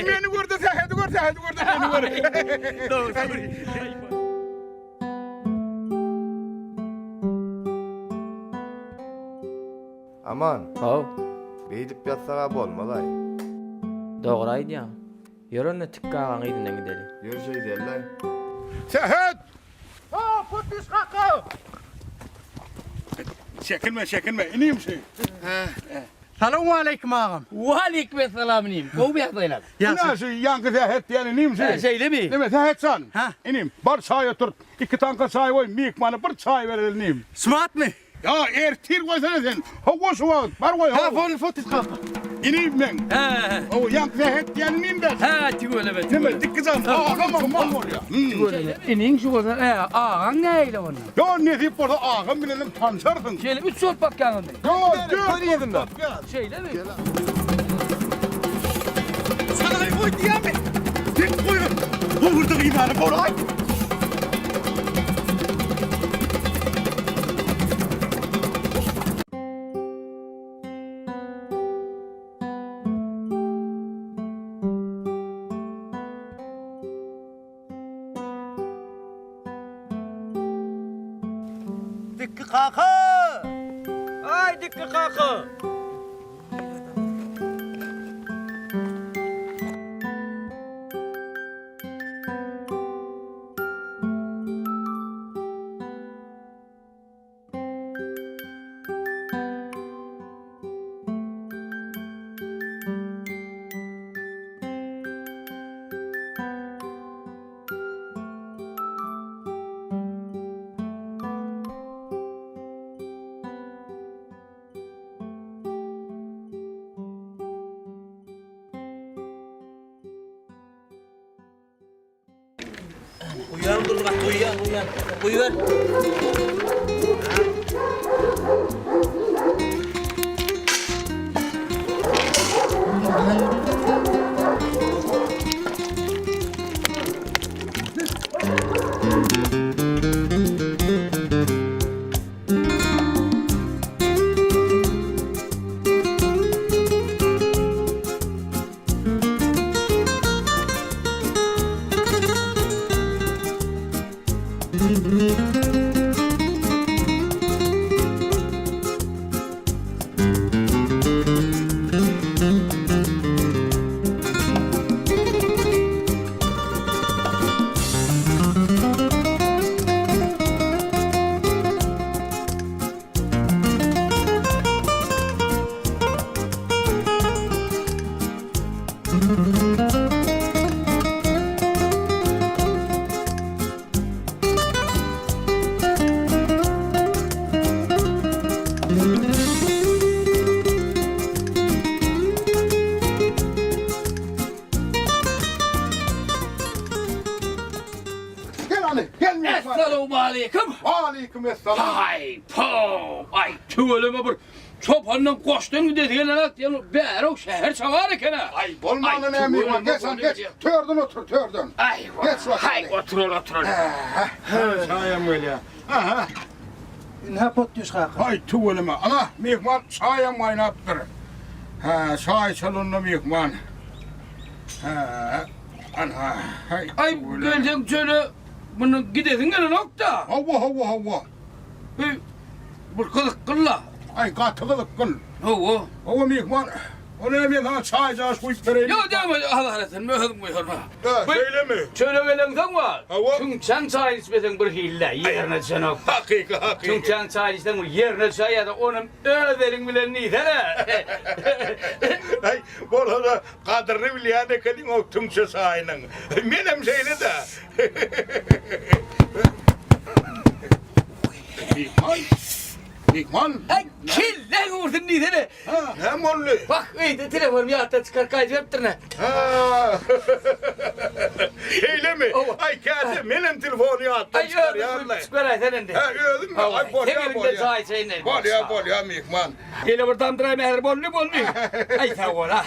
Beni gördü seheti gördü beni gördü. Doğru. Aman. Hav. Beydip yatsağa bolmalay. Doğraydı ya. Yorunla tıkkağın idinden gidelim. Yör şey derler. Sehet! Ha, Pottiş kakao! Çekinme. İneyim şey. Selamun aleyküm ağam. Aleyküm selam neyim. Kovu bir adaylar. Ya şey yankı sehet yani ineyim şey. Şeyle mi? Değil mi? Sehet san. İneyim. Bar çay otur. 2 tanka çay koy. Mikmanı bir çay verelim ineyim. Smart mı? Ya ertir koysana sen. Hava şu var. Bar koy. Ha, Pottiş kakao. İneyim ben. O yankı sehet yani ineyim ben. Tügöle be. Değil mi? Dikkizan. Ağam var ya. İnin şu kadar. Ağan neyle onu? Ya ne deyip orada ağam bilelim tanışarsın. Şeyle 3 sort bak yanında. Ya dur. yedim ben. Şeyle mi? Sana koy diye mi? Dik koyun. Bu burada imanı koray. Dikki kakao. Ay dikki kakao. Uyan dur bak uyan. Uyan. aleyküm. Aleykümselam. Ay po. Ay tüveleme bir çopandan koştun dediğin at yani berok şehir çavar ekene. Ay bolmanın emmi geç sen geç. Tördün otur tördün. Ay geç bak. Hay otur. Sayam öyle ya. Aha. Ne potluş kaka? Hay tuvalama. Ana mihman sayam oynattır. Ha say salonuna mihman. Ha. Ana. Hay. Ay geldin şöyle bunu gidesin gene nokta. Hava. Bir kılık kılla. Ay katılık kıl. Hava. Hava mihman. Onu ne daha çay caş koyup vereyim. Yok devam et. Allah razı mühür. Söyle mi? Şöyle gelin var. Hava. Çünkü sen çay içmesen bir hille yerine sen ok. Hakika. Çünkü sen çay içsen yerine çay ya da onun överin bilen neydi hele. Ay bolada kadrini biliyane kadın o tümse sayının. Benim şeyle de. Mihman. Ay kille vurdun neydi hele. Hem onlu. Bak iyiydi telefonum ya da çıkar kaydı yaptır ne. Öyle mi? Ay kendi benim telefonu attım Ay çıkar öyle yanına. çıkar ay senin de. Ha öyle mi? Ay bol ya Mihman. Gele buradan duray meher bollu. Ay sağ ol ha.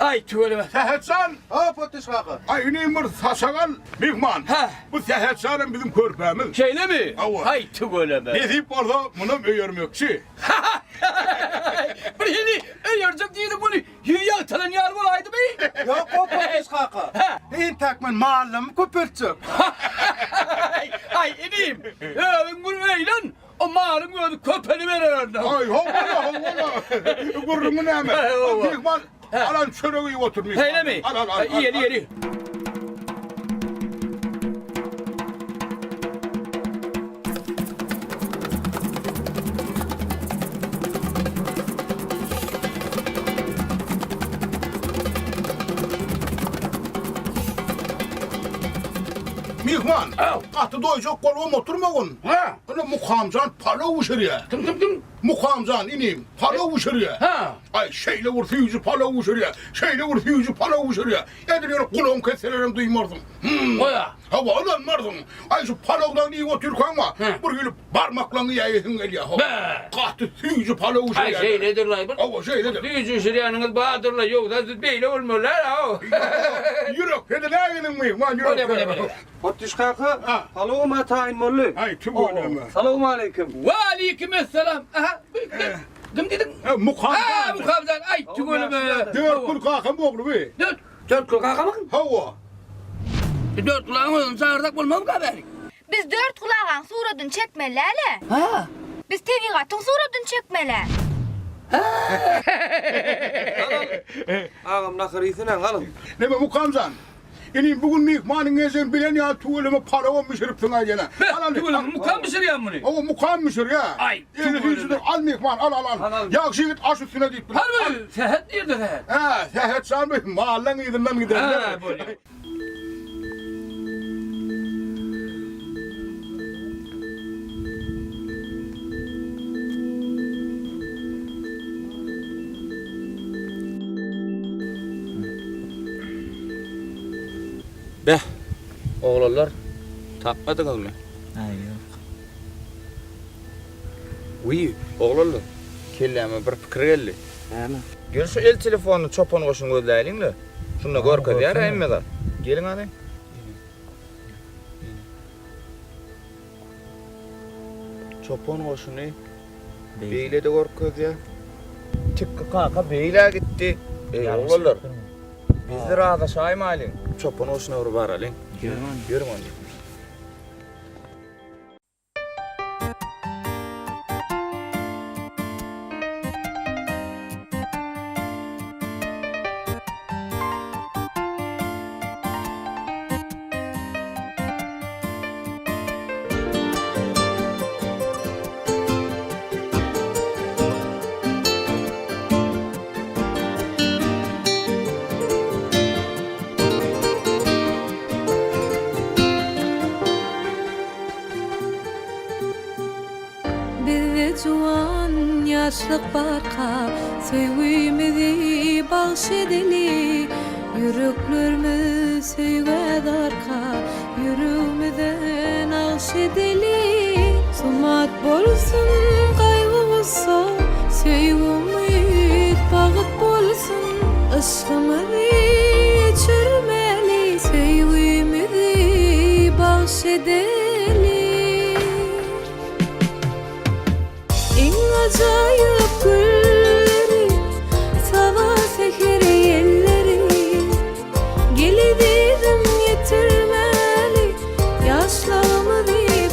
Ay tüveleme. Sehetsan. Ha potluş kaka. Ay ineyim bir saçagan Mihman. Bu Sehetsan'ın bizim körpemiz. Şeyle mi? Ay tüveleme. Ne deyip orada bunu öyörmekçi. Bir yeni öğrenecek değilim bunu. Hüya talan yar olaydı be. Yok o potluş kaka. Ben takman mahallem köpürtçük. Ay ineyim. Evin bunu eğlen. O malum gördü köpeni verir orada. Ay havvala. Gurrumun eme. Mihman. Alan çöreği otur Mihman. Öyle mi? Al. İyi. Mihman. Atı doyacak kolum oturmagun. Ha. Öyle mukamcan pala uşur ya. Tım. Mukamcan ineyim pala uşur ya. Ha. Ay şeyle vur füyücü pala uşur ya. Şeyle vur füyücü pala uşur ya. Ediliyor kulağım keselerim duymazdım. Oya. Hava alanmardım. Ay şu palavdan iyi otur koyma. Burgülüp parmaklarını yayın geliyor. Kahtı füyücü pala uşur ya. Ay şeyledir la. Hava şeyledir. Düzü şiriyanınız bağdırla yok da böyle olmuyorlar ha. Yürek. Hadi ne yenin Mihman yürek. Böyle. Potluş kaka. Haloma tayin mollu. Ay tüm oynama. Selamun aleyküm. Ve aleykümselam. Aha. Dım dedim. Mukamdan. Ay tüveleme. Dört kul kakam oğlu be. Dört kul kakam. Hava. Dört kulağımın sağırdak bulmam kaberi. Biz 4 kulağın suratını çekmeli hele. Ha. Biz tevigatın suratını çekmeli. Ağam nakırıyısın alın. Ne be mukamzan? Yani bugün Mihman'ın gezen bilen ya tuvalime para olmuşurupsun ayana. Tuvalime mukam mısır ya bunu? O mukam ya. Ay tuvalime. Al Mihman al. Yakşı git aş üstüne deyip. Harbi sehet nerede sehet? Ha sehet sen be mahallen iyidinden gidelim. Ha böyle. Be, oğlanlar tapmadınız mı? Hayır. Uy, Oğlanlar. Kelleme bir fikir geldi. Hemen. Gel şu el telefonunu çopan koşun gözleyin de. Şunu görkez ya emmeden. Gelin hadi. Çopan koşunu. Beyle de görkez ya. Tıkkı kaka beyle gitti. Oğlanlar. Bizde rahat şaymalin. Çopan koşuna vur var alin. Görüm hadi. Juan yaşlık barka Söygüyümüzü bağışedili Yüreklerimiz söyge darka Yüreğimizden ağışedili sumat bolsun gaýgysy söýgümit bagyt bolsun ışgymyzy içirmeli söýgümidi bagş edeli en ajaýyp gülleri saba seher yerleri gelidim yetirmeli yaşlarımı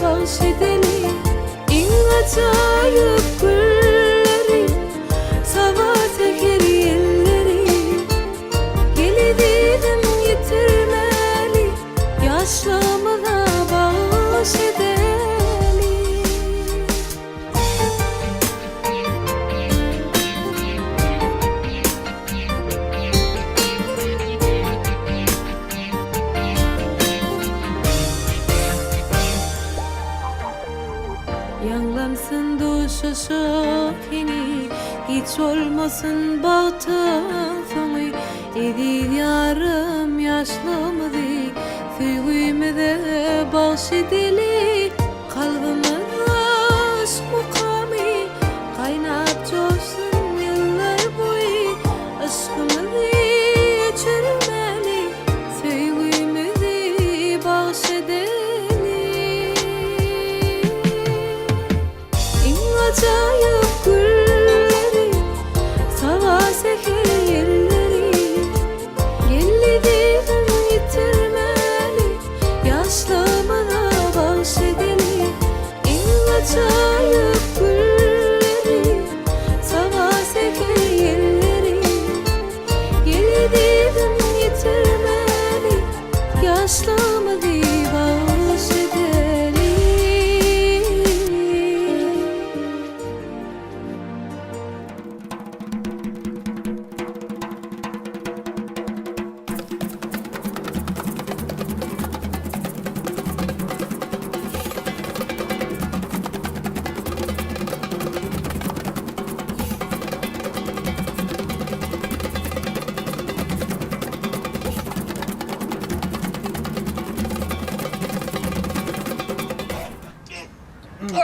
bagş edeli en ajaýyp gülleri saba seher yerleri gelidim yetirmeli yaşlarımı bagş edeli. Yanlansın duşuşukini hiç olmasın bahtın sonu edil yarım yaşlımızı süygümüze bağış edili kalbimizde aşk mukamı kaynap coşsun yıllar boyu aşkımızı içirmeli süygümüzü bağış edili ajaýyp gülleri saba seher yerleri gelidim yitirmeli yaşlarımı bagş edeli en ajaýyp gülleri saba seher yerleri gelidim yitirmeli yaşlarımı bagş edeli.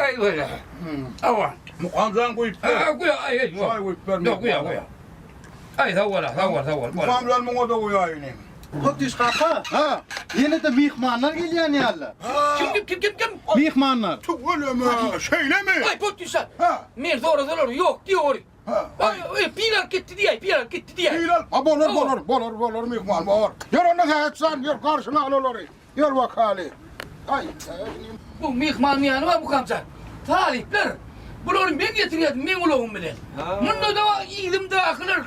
Ay böyle. Awa. Mukamdan koyup Ay koy ay. Ay koyup verme. Yok koy. Ay tavvar. Mukamdan mı o da koyuyor yine? Kotiş kaka. Ha. Yine de mihmanlar gelýän ýaly. Kim? Mihmanlar. Çok öyle mi? Şeyle mi? Ay potişan. Men sorasalar yok diyor. Ay pilar gitti diye. Hilal. Ha bolur mihman var. Yer onu kaçsan yer karşına alırlar. Yer vakali. Ay. Bu mihman yani var bu kamsa. Talipler. Bunları ben getiriyordum, ben ulağım bilen. Bunda da iyiydim de akılır,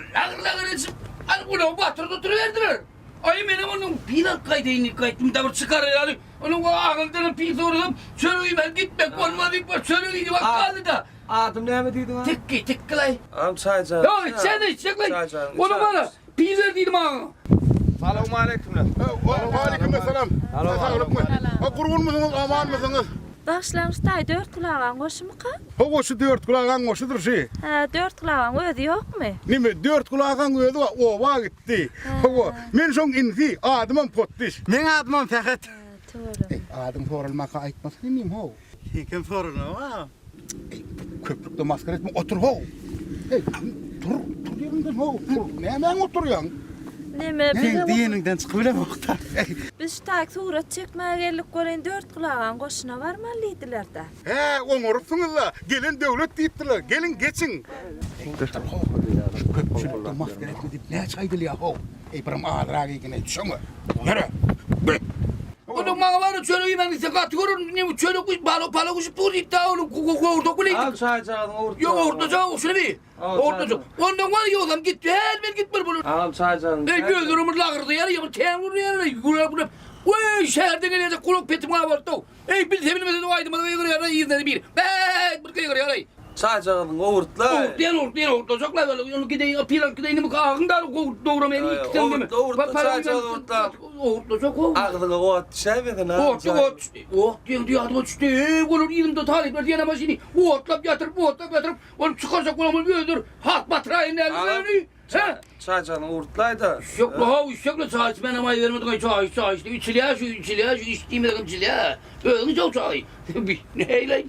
lağır etsin. Hani ulağı batırdı oturuverdiler. Ay benim onun pilar kaydayını kaydım da çıkarır yani. Onun ağıldığını pil sordum. Çörüyü ben gitmek olmadı. Çörüyü bak kaldı da. Adım ne mi dedin ha? Tıkkı lay. Am çay canım. Yok sen de içecek lay. Onu bana pilar dedim ha. Selamun aleyküm lan. Aleyküm selam. Kurgun musunuz, aman mısınız? Başlangıçta 4 kulağın koşu mu kan? O şu 4 kulağın koşudur şey. Ha 4 kulağın ödü yok mu? Nime 4 kulağın ödü o var gitti. Men şoň insi adamım pottiş. Men adamım faqat. Doğru. Adam sorulmaka aytmasın miyim ho? Kim sorunu ha? Köprükde maskara etme otur ho. Hey dur yerinden ho. Ne oturuyorsun? Neme Sen diyeninden çıkıp bile muhtar. biz tak surat çekmeye geldik gören 4 kulağın koşuna varmalıydılar da. He oňurupsyňyz da. Gelin döwlet diýipdiler. Gelin geçin. Köprükde maskara etme diýip ne çaýdyl ya ho. Birim ağdırak ikine düşüňi. Yere. Onun bana var çörüyü ben ise katıyorum. Ne bu çörü kuş palo kuşu dur itta onu orada kuleydi. Am çay canım orta. Yok orada canım şunu bir. Orada. Ondan var ya oğlum gitti. Her bir gitme bunu. Am çay canım. Gözümü lağırdı ya temur ya. Gura. Oy şehirde gelecek kulak petim var da. Bir sevinmesi de aydım da yürüyor izleri bir. Ben bir yürüyor. Çay canım orta. Orta çok la böyle onu gideyim pilar gideyim bu ağında doğramayı gittim değil mi? Orta çay canım orta. Orta çok o. Ağzına ot şey verdin ha. Ot diyor adım düştü. Olur yerimde talipler diyene başını. Bu otlap yatırıp onu çıkarsak onu bir halk batrağın elini. Sen çay canım ortaydı. Uşakla çay ben ama vermedim çay içiliğe şu içtiğim dedim içiliğe. Öyle çok çay. Neyle?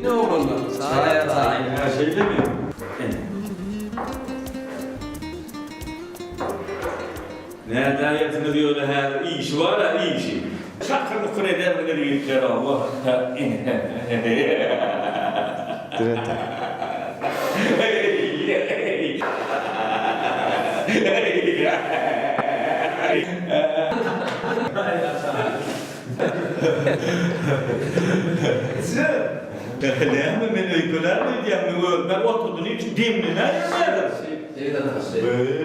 Ne oğlum? Sağ Şeyde mi? Nereden yatını diyor da her iyi işi var ha iyi işi. Çakırlık kureder mi dedi yükler Allah. Ne mi ben öyküler mi diyeyim mi? Ben oturdum hiç demli ne yapayım?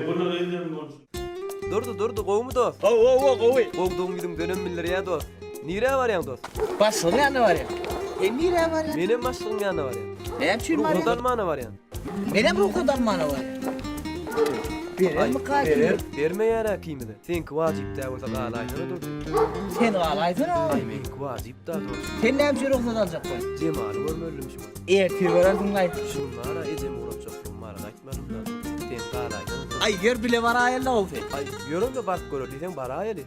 Bunu dedim bu. Durdu kovmu dost. Kovuy. Kovduğum gidin dönüm bilir ya dost. Nire var ya dost? Başlığın yanında var ya. Nire var ya? Benim başlığım yanında var ya. Benim çürüm var ya. Ruhudan mana var ya. Benim ruhudan mana var ya. Verir mi kaçıyor? Verme yara kıymeti. Sen vacip de olsa ağlayana dur. Sen ağlaydın o. Ay men vacip da dur. Sen ne yapıyorsun ruhundan alacak koy? Cemal var mı ölüm şu? Ertir vererdin gayet. Şunlara ecem uğrayacak bunlara kaçmadım da. Sen ağlayana dur. Ay gör bile var ayarla oldu. Ay yorum da bak görür diysen bara ayarlı.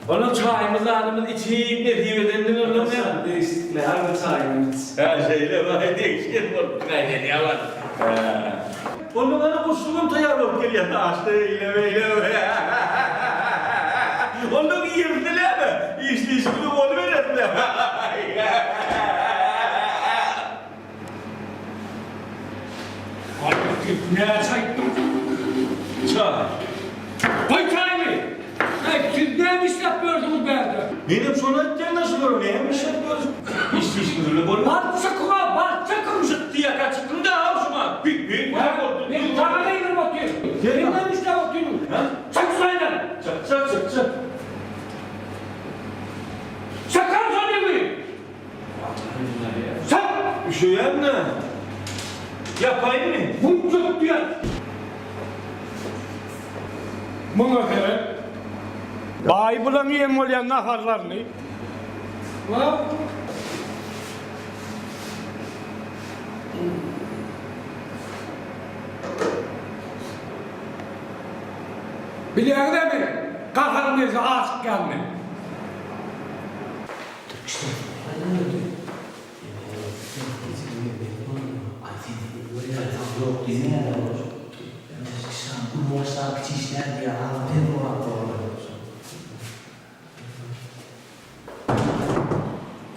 Onun çayımız adamın içeyip ne diye ödendin onu mu ya? Değişiklikle her bir çayımız. Her şeyle var değişken var. Aynen ya var. Onun bana kuşluğum tayar olup geliyor. Açtı ile. Onun yirdiler mi? İşte şimdi onu verirler. Ne çay? Çay. Koy çayını. Siz ne iş yapıyorsunuz bende? Benim sonra etken nasıl olur? Neymiş yapıyoruz? İşte böyle böyle. Barçakım Zıttı yaka çıktım da al şuna. Büyük var oldu. Ben sana neyine bakıyorum? Derinden işte bakıyorum. Çık sayıdan. Çık. Sakar sanıyor. Sak. Bir şey yapma. Yapayım mı? Bu çok diyor. Buna göre bayi bulamıyorum olayan naharlarını. Ha? Biliyor değil mi? Kafanın neyse aşık gelme.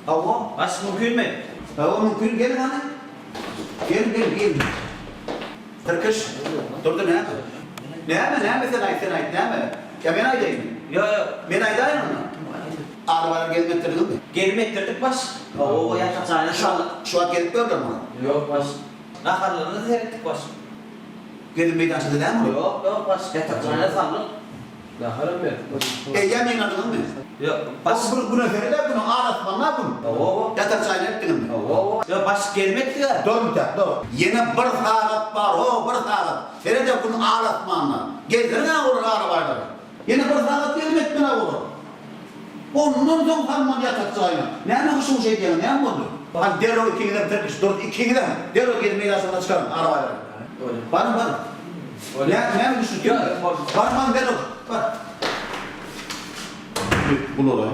Allah, Baş mümkün mü? hava mümkün gelin hani. Gelin. Tırkış. Durdu ne? Ne sen ait? Ya ben aydayım. Yo. Ben aydayım mı? Arabalar gelip ettirdin mi? Gelme ettirdik baş. O yaşatacağına Şu an gelip gördün mü? Yok baş. Naharlarını seyrettik baş. Gelin meydancıda değil mi? Yok baş. Yaşatacağına sandık. Naharım ben. Yemeğin adını mı? Yok baş. Bu neferler bunu ağlatmanlar bunu. Yatak çayını ettin mi? Yok baş gelmekti ya. Doğru. Yine bir saat var, bir saat. Nerede bunu ağlatmanlar? Gezdirin olur arabayla. Yine bir saat gelmek bile olur. Ondan sonra kalmadı yatak çayına. Ne hoşum şey diyelim, ne oldu? Hani derhal ikinize bitirmiş, ikinize mi? Derhal gelmeyi aslında çıkarın arabayla. Var mı? Ne düşünüyorsun? Var derhal. Var. Bul olayı.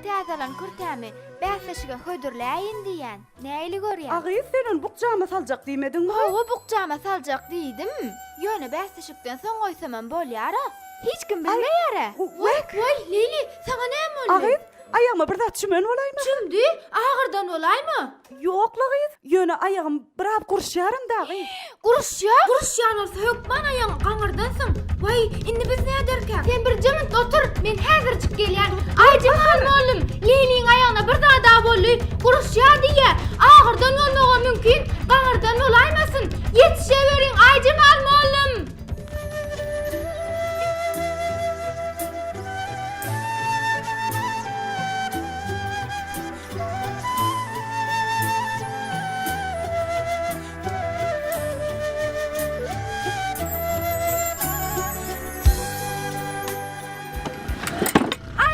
täzelen kürtämi bäsleşige hödürläýin diýen. Näili görýän? Agy senin bukjama saljak diýmedin mi? Hawa bukjama saljak diýdim. Ýöne bäsleşikden soň goýsamam bolýar. Hiç kim bilmeýär. Way, Leyli, saňa näme boldy? Agy, ayağıma bir zat çümen olaymy? Çümdi, agyrdan olaymy? Ýok lagyz, ýöne ayağım birap gurşýarym dagy. Gurşýar? Gurşýan bolsa hökman aýaň gaňyrdansyň. Way, indi biz näderkä? Sen bir jemit otur, men häzirjik gelýän. Aýjym oğlum, Leyliň aýagyna bir zada boldy. Gurşýar diýe. Agyrdan bolmagy mümkin, gaňyrdan olaýmasyn. Ýetişeberiň aýjym oğlum.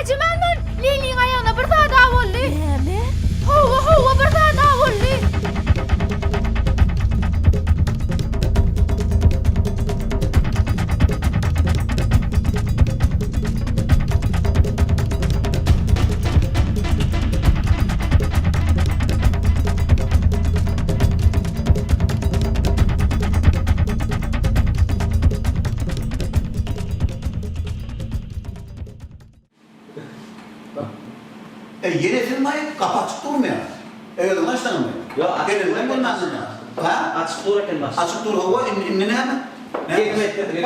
Acımandan Leyliň aýagyna bir zada boldy. Näme? Howa bir zada boldy. Yenesin mayı kapı açık durmuyor. Öyle başlanır mı? Yok, açık Gelinden dururken gelmez mi? Ha? Açık dururken bas. Açık dur hava ne hemen? Gelmektedir.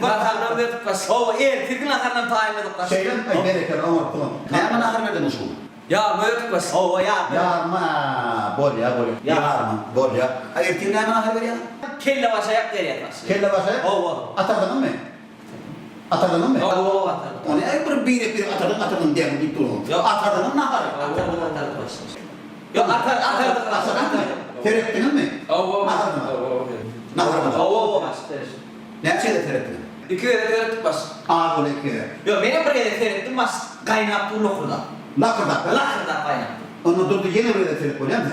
Bakardan verdik bas. O ertirgin akardan taýmadyk bas. Şeyden ay bereken ama kulum. Ne hemen ahır verdim usul. Ya verdik bas. O ya. Yarma bol ya bol. Yarma bol ya. Ay ertirgin hemen ahır ver ya. Kelle başa yak geriye bas. Kelle başa? O. Atardın mı? Atardın mı? O atar. Onu ay bir atardın diye mi durun? Yok atardın nahar. Atar bas. Yok atar. Terettiniz mi? O. Atardın. Nahar. O bas. Ne şeyde terettin? İki kere terettik bas. Aa böyle iki kere. Yok benim bir kere terettim bas. Kaynap bu lokurda. Lakırda. Lakırda kaynap. Onu durdu yine böyle teret koyar mı?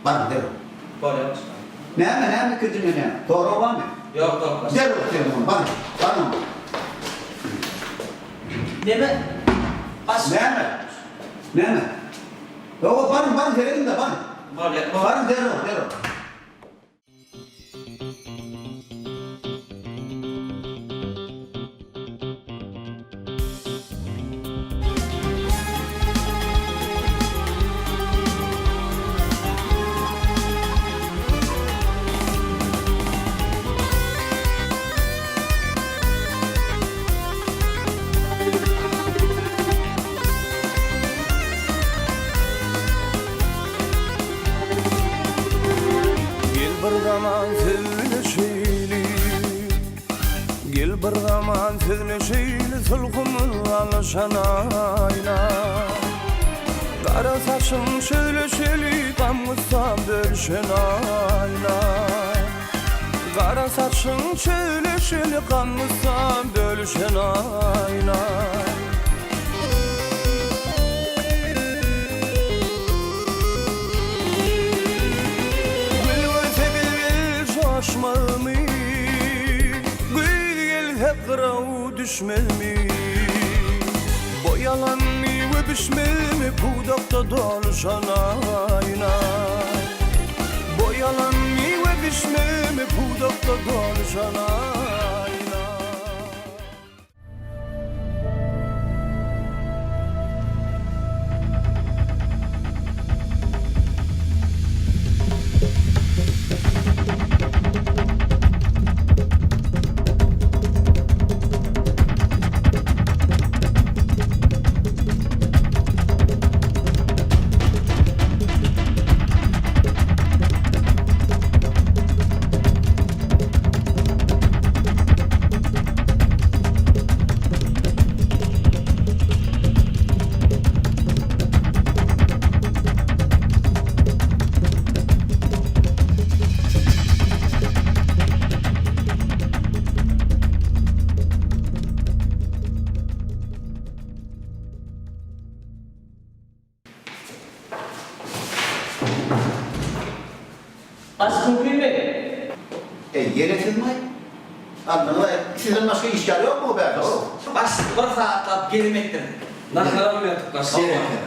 Var mı derim? Böyle bas. Ne hemen kırdın ne? Doğru var mı? Yok doğru bas. Derim onu bana. Bana. Ne mi? Bas. Ne hemen? Ne hemen? Yok bana teretim de bana. Böyle. Bana derim. Gel bir zaman sevleşeyle sulhumuz alışanayla. Kara saçım söyleşeli kamıssam bölüşenayla. Kara saçım söyleşeli kamıssam bölüşenayla. Şaşmağımı gül gel hep kırağı düşmemi boyalan mı ve bişmemi budakta doluşan ayna boyalan mı ve bişmemi budakta doluşan ayna. Aşkım değil mi? Yenesin mi? Sizden başka işgal yok mu be? Bas, bir saat gelmektir. Naharam yatıp bas.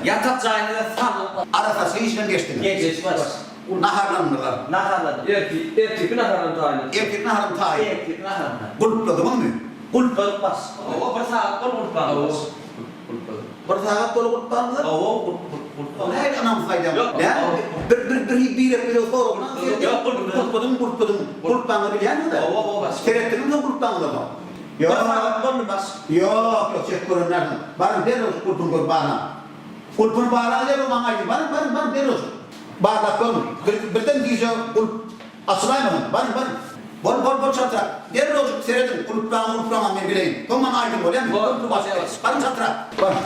Yatak zayını da sanıp arasası işten geçti. Geç var. Naharlandılar. Naharlan. Erkek naharlan tayini. Erkek naharlan tayini. Erkek naharlan. Kulpladı mı? Kulpadı bas. O bir saat kol kulpadı bas. Bir saat kol kulpadı mı? O kulpadı. Ne anam faydam? Ya bir soru. Yok kulpadım. Kulpanı bilen mi de? O bas. Seyrettin mi kulpanı da? Yok. Kol bas. Yok çek kurun nereden? Barın deros kulpun kurbana. Kulpun bağına der o mangayı. Barın deros. Bağlak kol. Birden diyor kulp asılaymadım. Bol çatra. Deros seyrettin kulpana ben bileyim. Tamam aydın bol ya. Barın çatra. Barın.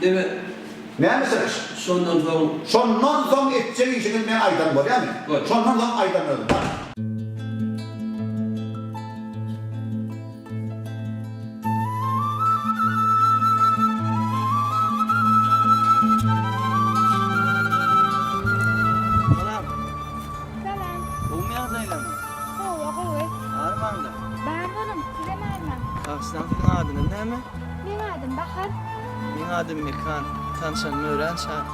Deme. Ne misin? Sondan son edeceği işinin ben aydan bol ya mı? Sondan son aydan öldüm. Aslan senin adın ne mi? Benim adım Bahar. Benim adım Mekan. Tanışan mı öğrensen?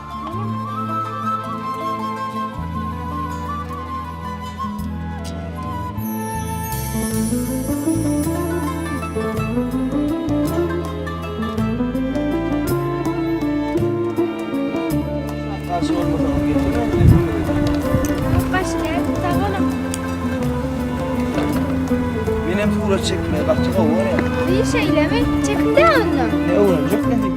Karşı olmadan getirme. Başka tamam. Benim tuğra çekmeye bakacak o var ya. Bir şeyle mi? Çekimde anladım. Ne olacak ne?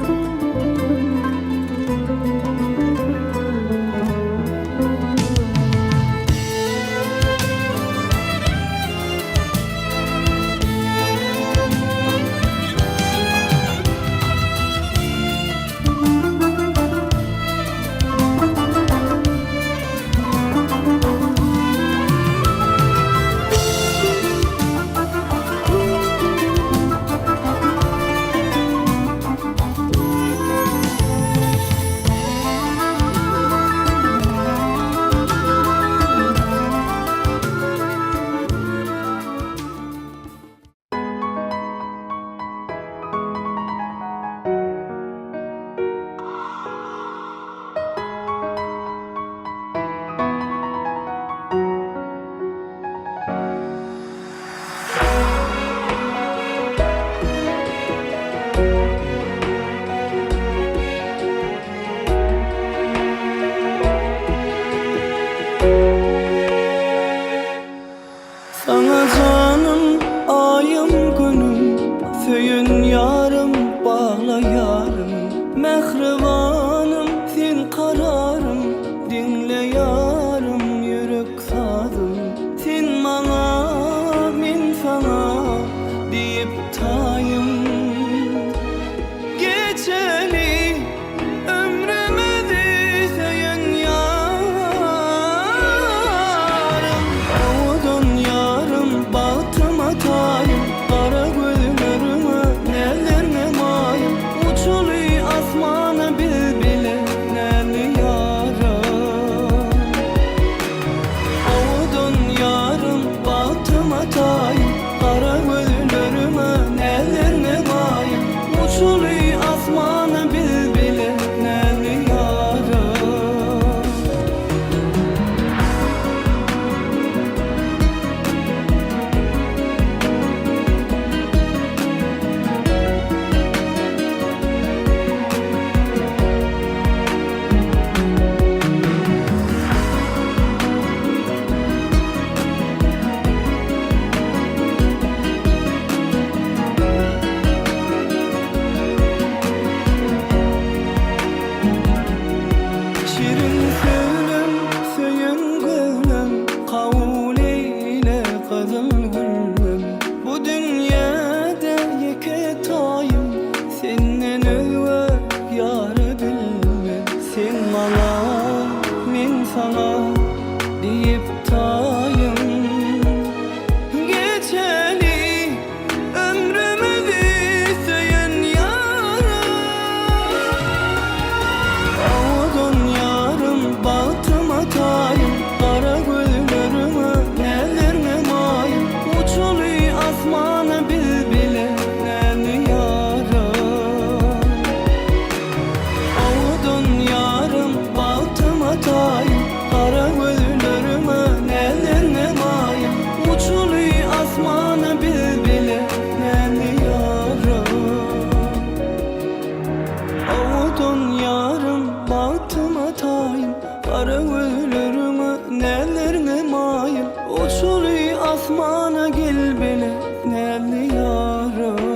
Kara güllerime nelerine mayıl Uçuruy asmana gel bile Nelli yarım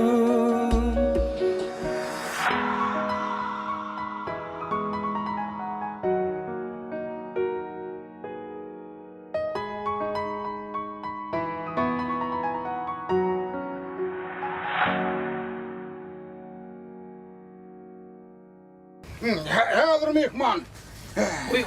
Hazır mihman.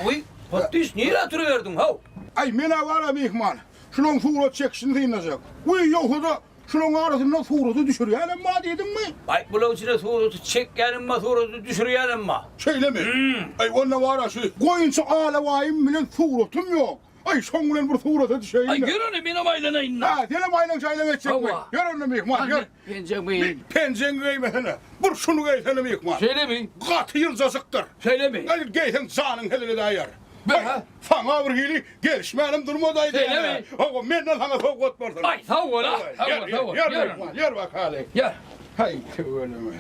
Uy, Fatih niye oturuverdin hav? Ay mena var mihman. Şunun surat çeksin dinleyecek. Uy yokuda şunun arasında suratı düşürüyor. Yani ma dedim mi? Ay bula içine suratı çekkenin ma suratı düşürüyenin ma. Şeyle mi? Ay onunla var şu. Koyunca ağla vayım bilen suratım yok. Ay son gülen bir suratı düşeyim. Ay gör onu benim aylana inna. Ha senin aylan çaylan edecek mi? Gör onu mihman gör. Penceğin giymesene. Vur şunu giysene mihman. Şeyle mi? Katı yılcasıktır. Şeyle mi? Ay giysen zanın heline dayar. Fana bir gili gelişmeyelim durmadaydı. Şeyle mi? Oğlum menden sana soğuk atmarsın. Ay sağ ol ha. Yer bak hadi. Yer. Hay ölüme.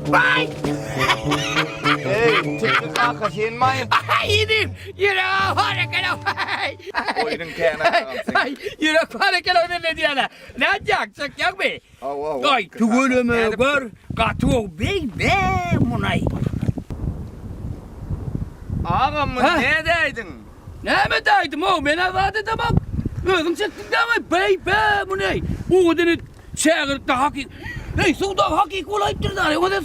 Vay! Hey, çıktı kanka sen mayın. Yedim. Yürek harekelo. Oyunun kayana. Ay yürek harekelo ne diyana. Ne yapacak yak be? Ay tugulümü gör. Katu bey be munay. Ağam mı ne deydin? Ne mi deydim o? Ben vaade tamam. Özüm çektim ama bey be munay. O deni çağırıp da hakik. Hey suda hakik olayıptır da. O da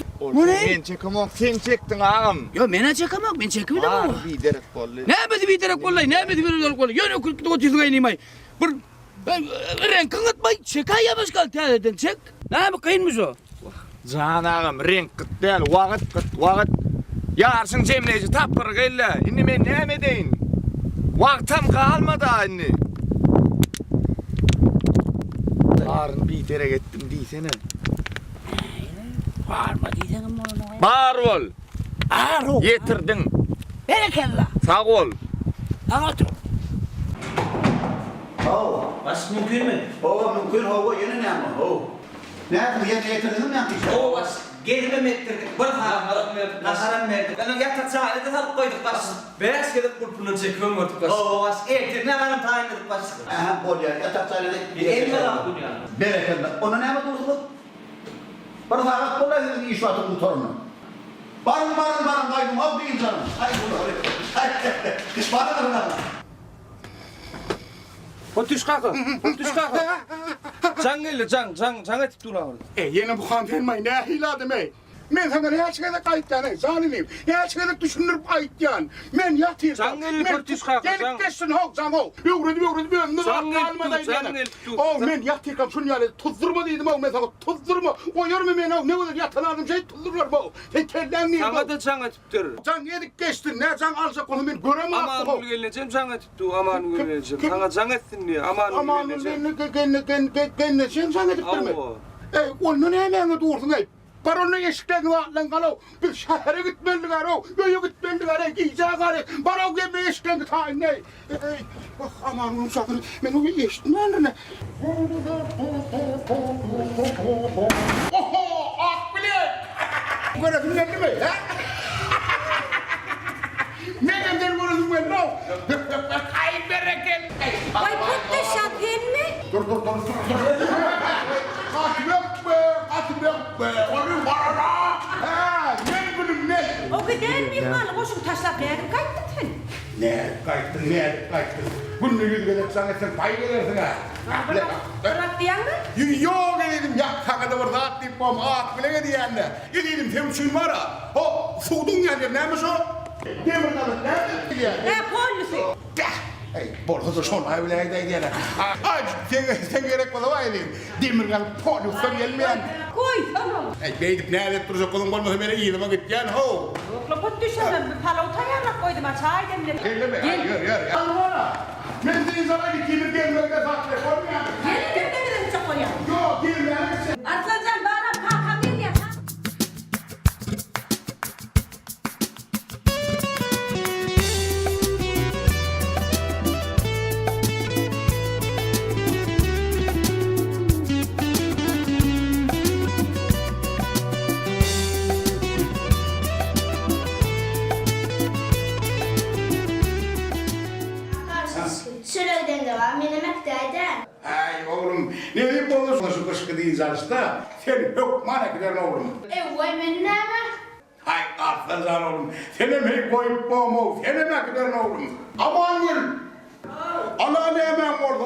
Ben çekemem sen çektin ağam. Yo mena çekemem ben çekmedim ama. Bir derek kollu. Ne bedi bir derek kollay ne bedi bir derek kollay. Yönü kırk o çizgi inmay. Bir renk kıngıtmay çekay yapış kal tededen çek. Ne mi kıyınmış o? Can ağam renk kıt değil vakit. Yarsın cemleci tapır gelle. Şimdi ben ne mi deyin? Vaktam kalmadı anne. Yarın bir derek ettim diysene. Bağırma diyeceğim onu. Bağır ol. Bağır ol. Yetirdin. Berekella. Sağ ol. Anlatır. Bas mümkün mü? Mümkün hava yine ne ama? Ne yaptın? Yetirdin mi yaptın? Bas gelmem ettirdik. Bir nasaran verdik. Ben yatak sahilde salıp koyduk bas. Beyaz gelip kurpunu çekiyorum artık bas. Bas ettirdik. Ne kadar tayin edip bas. Bol ya yatak sahilde. Elime rahatım ya. Berekella. Ona ne yaptın? Bana fakat kolay dedi iş var bu torunu. Barın kaydım al değil canım. Hay bunu öyle. Hiç bana da lan. Otuş kaka. Can geldi can etip dura orada. Yine bu kan vermeyin ne hiladım ey. Men sana ne açıkada kayıtlanı, zaniliyim. Ne açıkada düşünürüp ayıtyan. Men yatırsam. Sen pörtüş kalkın, sen. Gelip geçsin hoq, sen hoq. Öğredim, ben men yatırsam şunu yani tuzdurma dedim o, men sana tuzdurma. O yorma men o, ne olur yatalardım şey tuzdururlar bu. Sen kellen neyim bu? Sana da sana tiptir. Sen yedik geçtin, ne sen alacak onu men göremem. Aman geleceğim sana tipti, aman geleceğim. Sana can etsin diye, aman geleceğim. Geleceğim sana tiptirme. Onu ne hemen dursun ey. Baronun eşiklerini vaatlan kalau. Bir şehre gitmeli garo. Böyle gitmeli garo. Giyeceğe garo. Baron gibi eşiklerini tayin ey. Bak aman onu sakın. Ben onu eşitmeli ne? Oho! Ah bile! Göresin ne mi? Ne demden göresin ben no? Ay bereket! Vay pötte şatyen mi? Dur. Katım yok be, onu var ana. Ne gülüm ne? O kadar bir malı boşum taşlap ne kayttın sen? Ne kayttın? Bunu yüzüne sana sen pay gelirsin ha. Bırak diyen mi? Yok dedim ya, kakada var zat deyip bom, bile diyen de. Dedim temçin var ha. O, suudun yani, neymiş o? Demir kalıp, ne? Polisi. Hey, borsa da şona evliydi diyen. Sen gerek bana var edeyim. Demir kalıp, polisi gelmeyen. Koy sana. Hey, beydip ne adet duracak olun olmasa beni iyi demek gitken ho. Yokla pot düşemem. Palavı tayarlak koydum ha çay demledim. Yürü. Almana. Ben seni sana gittiğimi gelmekte saklı. Koymayalım. Gelin demeden çok koyalım. Yok, gelmeyelim. Arslancan bana kalkan değil ya. Şöyle de var, menemekteydi. Ay oğlum, ne diyeyim olursun şu kışkı değil zarışta? Sen yok mana giderin oğlum. Vay ben ne mi? Ay aferin oğlum, seni mi koyup boğma, seni mi giderin oğlum? Aman gül! Ana ne hemen orada,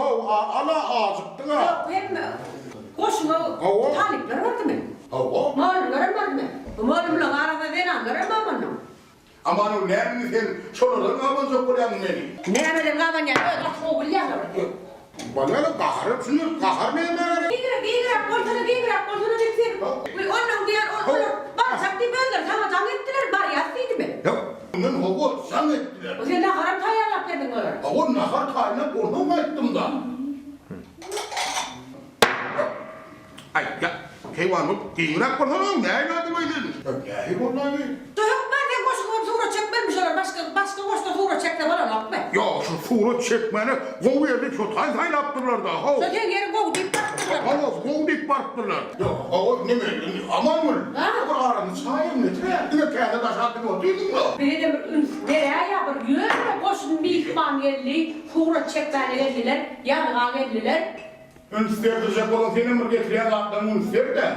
ana ağzıktın ha. Yok hem koşma, talipler vardı mı? Ova? Malumlar vardı mı? Malumlar arada denanlar var mı? Aman o ne mi sen, şuradan avazı koyan beni. Ne emedim kaban ya, öyle oğul yanlar. Bana da kaharım şunu, kahar ne hemen? Giygirak, koltuğunu diksin. Onun diyen, bana sakti böyle, sana can ettiler, bari yatsıydı mı? Yok, bunun hoğu san ettiler. O sen naharam tayarlak dedin olur. O nahar tayına kordon ettim da. Ay ya, hayvanı giygirak kordon ne aynadı böyleydin? Ya hayvanlar mı? Yok ben koşup sonra çekmemiş olur, başka koşta sonra çekte bana lak mı? Ya şu suğru çekmeni, kovu yerde şu tay yaptırlar da. Zaten yeri kovu deyip baktılar. Hala kovu deyip baktılar. Ya o ne mi, aman mı? O aranı sahip ne? Yine kendi taşattın o, duydun mu? Biri de nereye yapar, yürüme koşun bir ihman geldi, sonra çekmeni geldiler, yanığa geldiler. Ünster dışak olan senin mi getiriyen atlan ünster de.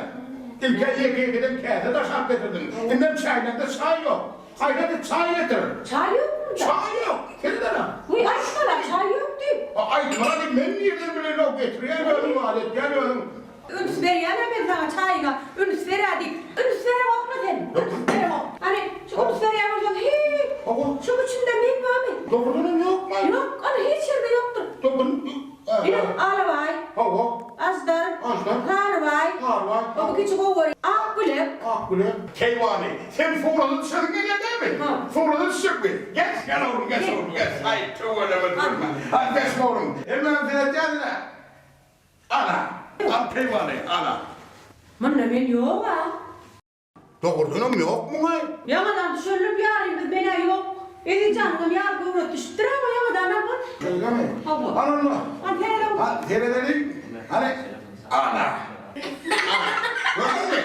İlke yekeyekedim kendi taşak getirdim. Endem çaylarda çay yok. Hayda da çay getir. Çay yok mu da? Çay yok. Kendine. Uy açmalar, çay yok deyip. Ay bana değil, ben niyedir bile lok getiriyor. Benim adet geliyorum. Üns ver yana ben sana çayına, üns ver hadi. Üns ver bakma sen. Üns ver bak. Hani şu üns ver yana olacak, hiç. Şu içinde miyim abi? Doğrunun yok mu? Yok, hani hiç yerde yoktur. Doğrunun Yine alavay. Azdar. Harvay. O küçük o var. Akbule. Keyvani. Sen sonradan dışarı geliyor değil mi? Sonradan dışarı mı? Gel oğlum, gel oğlum, gel. Ay tuvaleme durma. Hadi geç oğlum. Hemen sana gelme. Ana. Al keyvani, ana. Manna men yok ha. Doğrunun yok mu? Yamadan düşürülüp yarayım bana yok. Edi canım yar kuvvet düştür ama yamadan ama. Öyle mi? Allah. Anam. Anterim. Ha, teredelik. Hani? Ana. Gördün mü?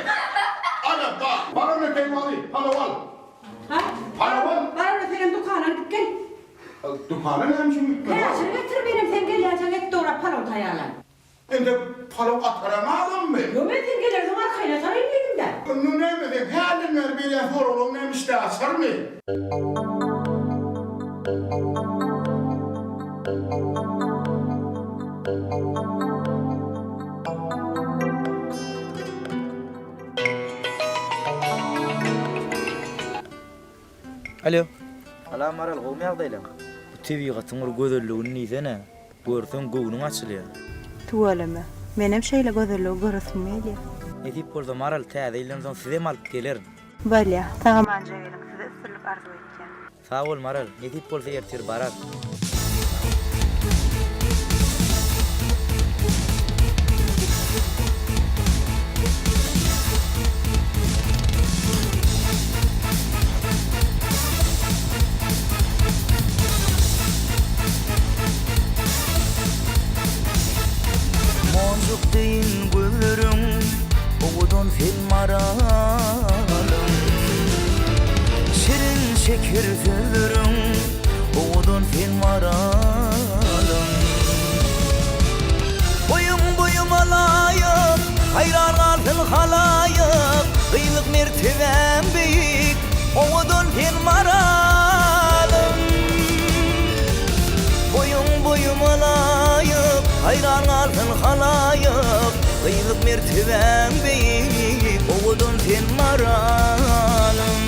Ana bak. Bana ne keyvani? Hala al. Ha? Hala al. Bana senin dükkanına git gel. Dükkanı neymiş mi? He, şimdi getir benim sen gel ya sen et doğra palo tayarlan. Ende palo ataramadım mı? Yo ben sen gelirsin arkayla sana inmedim de. Bunu ne mi? Halimler bile sorulun neymiş de asar mı? Alo. Ala maral gowmy ýagdaýlar. Bu tebigatyň gözelligini niýsene? Görsen göwnüň açylýar. Tuwalama. Menem şeýle gözellik görüsmeli. Edip bolsa maral täzeýlensen size alyp geler. Balya, taňa manja gelin size ısırlyk arzu etken. Sağ ol maral. Edip bolsa ertir barar. Moncuk deyin gözlerim, oğudun sen maralım. Şirin şeker sözlerim, oğudun sen maralım. Boyum alayıp, hayran kalsın halayıp. Kıyılık mertebem büyük, oğudun sen maralım. Boyum alayıp, hayran kalsın halayıp. Kıyılık mertebem büyük, oğudun sen maralım.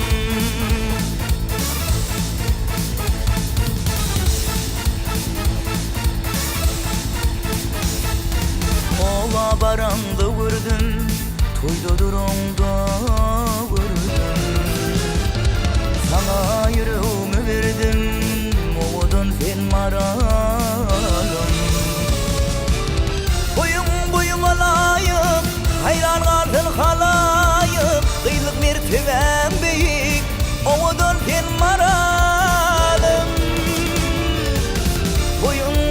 Ola barandı vurdun, toyda durumda vurdun. Sana yüreğimi verdim, oğudun sen maralım. Boyum alayıp, hayran kalsın halayıp. Kıyılık mertebem büyük, oğudun sen maralım.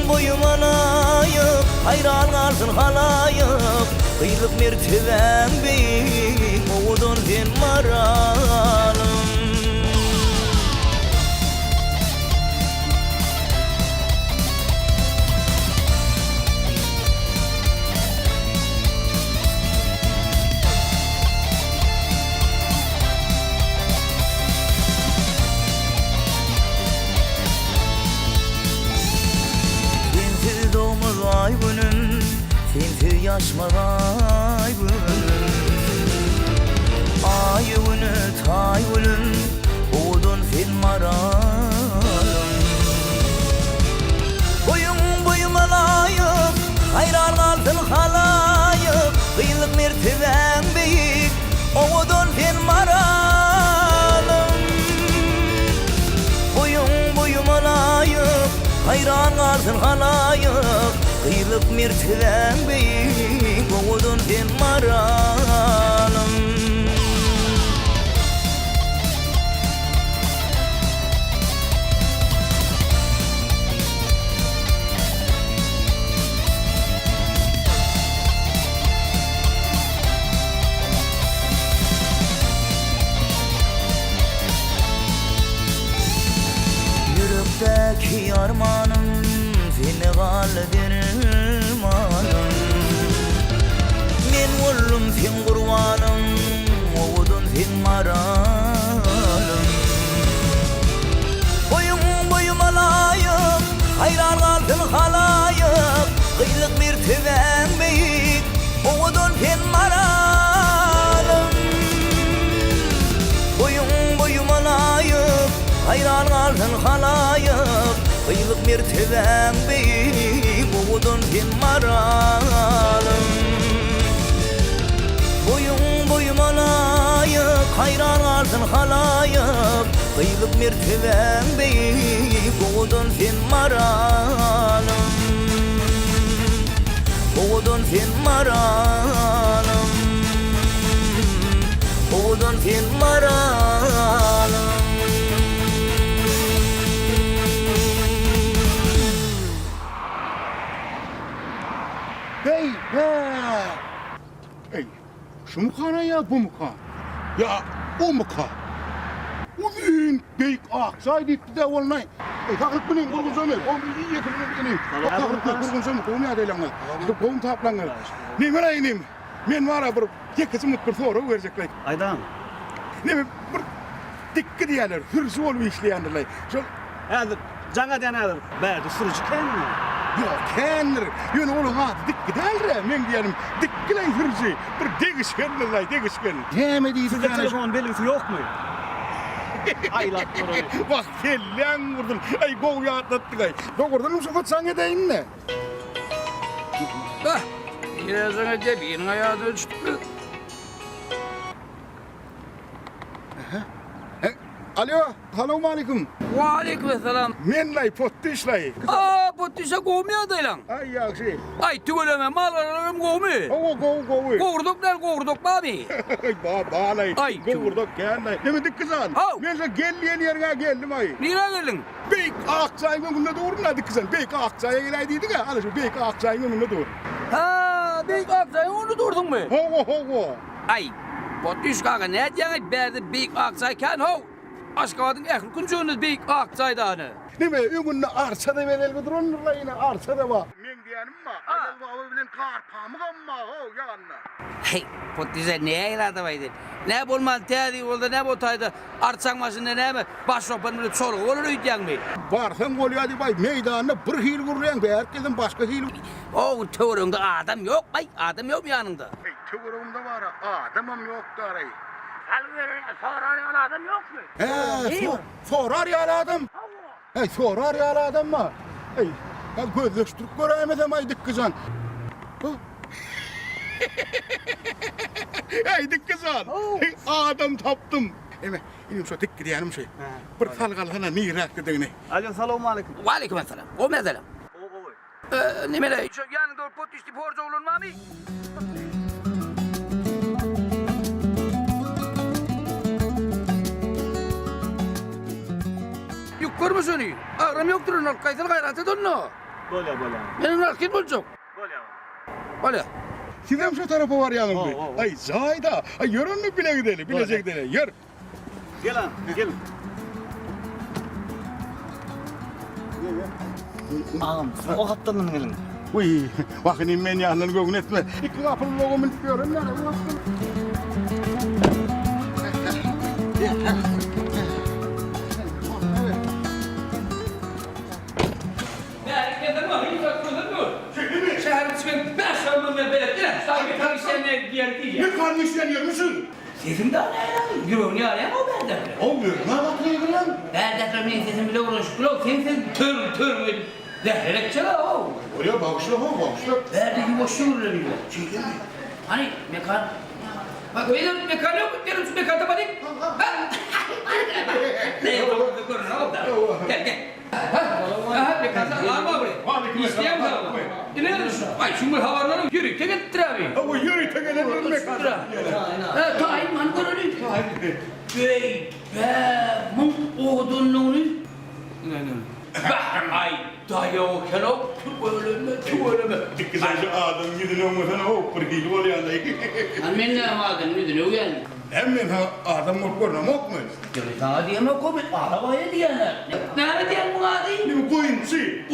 Boyum alayıp, hayran kalsın halayıp. Kıyılık mertebem büyük, oğudun sen maralım. Sensiz doğmaz ay günüm, sensiz yaşmaz ay günüm. Ay günü tay günüm, oğudun sen maralım. Boyum alayıp, hayran kalsın halayıp. Kıyılık mertebem büyük, oğudun sen maralım. Boyum alayıp, hayran kalsın halayıp. Kıyılık mertebem büyük, oğudun sen maralım. Yürekteki armanım, seni galederim anım. Men ollum sen kurbanım, oğudun sen maralım. Boyum alayıp, hayran kalsın halayıp. Kıyılık mertebem büyük, oğudun sen maralım. Boyum alayıp, hayran kalsın halayıp. Kıyılık mertebem büyük, oğudun sen maralım. Boyum alayıp, hayran kalsın halayıp. Kıyılık mertebem büyük, oğudun sen maralım. Oğudun sen maralım. Oğudun sen maralım. Hey be! Hey, şu mu kana ya bu mu kana? Ya o mu kana? Uzun büyük akçay deyip de olmay. Takılıp bunun kurgun sömür. O iyi yakınını bitineyim. Takılıp kurgun sömür. Kovum ya deylanlar. Kovum taplanlar. Ne var ayınım? Men var ya bir yekisi bir soru verecekler. Aydan. Ne bir dikkat diyorlar. Hırsı olup işleyenlerler. Hadi Canga denedir. Bäde sürücü kenmi? Yok kendir. Yönü onu ha dikkat elre. Men diyelim dikkilen hırsı. Bir degişkenlerler degişken. Yeme deyip. Sizde telefon belirtisi yok mu? Aylak görüyor. Bak kellen vurdun. Ay goğuya atlattık ay. Doğurdun mu sokatsan edeyim ne? Ah, biraz önce bir ayağı ölçtü. Alo, selamun aleyküm. Ve aleykümselam. Men lay pottişlay. Aa, pottişe kovmuyor da lan. Ay yakşı. Ay tüveleme mallarım kovmuyor. Goğu. Kovurduk lan kovurduk abi. Bağlay. Ay, Goğurduk gel. Demedik kızan. Men sen geldiğin yerine geldim ay. Nereye geldin? Beyk Akçay'ın önünde doğurmadık kızan. Beyk Akçay'a geleydiydik ya. Alışın Beyk Akçay'ın önünde doğur. Ha, Beyk Aksay'ın onu durdun mu? Ho. Ay, pottiş kanka ne diyene berdi Beyk Aksay'ken ho. Aşkavadın ehli kuncuğunuz Beyk Aksay'da hani. Değil mi? Önünde arsada verel bir durumla yine arsada var. Men diyenim mi? Ayal baba bilen kar pamuk amma ho yanına. Hey, pottişe neye iradı vaydın? Ne bulman teadi oldu ne botaydı. Artsan başında ne mi? Başropan böyle sorgu olur öydüyen mi? Barsan oluyor hadi bay meydanına bir hil kuruyan be herkesin başka hil. O tövüründe adam yok bay. Adam yok mu yanında? Hey tövürümde var adamım yok da arayı. Soraryan adam yok mu? Sorar ya adam. Hey sorar ya adam mı? Hey ya gözleştirip göremedem aydık kızan. Aydık kızan. Hey adam taptım. Eme inim şu dik gidiyanım şey. Bir salgalhana mirak dediğini. Alo selamun aleyküm. Ve aleykümselam. O mesela. Ne mele? Şu yanında o pottişti borcu olur mu abi? Yok görmüş onu. Ağrım yoktur onun. Kaysal gayratı donno. Böyle. Benim rakip olacak. Böyle. Sizem şu tarafa var yanım. Ay zayda. Ay yürünü bile gidelim. Bilecek dene. Yürü. Gel. Ağam, o hattanın gelin. Uy, bakın men yanlarını göğün etme. İki kapının loğumun istiyorum. Ne kardeşleniyor musun? Sesim daha ne lan? Yürüyorum ya ne o berdekler? Olmuyor. Ne bakıyor lan? Berdekler benim sesim bile olmuş. Kulak senin tır. Dehrelek çala o. Oraya bağışla bağışla. Berdeki boşu vurur bile. Hani mekan? Bak öyle mekan yok. Derim şu mekanda bak. Ne yapalım da görün oğlum da. Gel. Aha mekanda alma buraya. İsteyen var. Ne diyorsun? Ay şu havarları yürü. Teget travi. Ama yürü tegelet mekanda. Ha tayin man görünü. Bey. Mum oğdunluğunu. Ne. Ay dayı o kenok tüveleme. Dikkat şu adam gidin olmasana o pırgil oluyor da. Anmen ne amadın gidin uyan. Hemen adam mutkorna mok mu? Jadi sana diye mi kobi? Arabaya diyenler. Nerede diyen bu adi?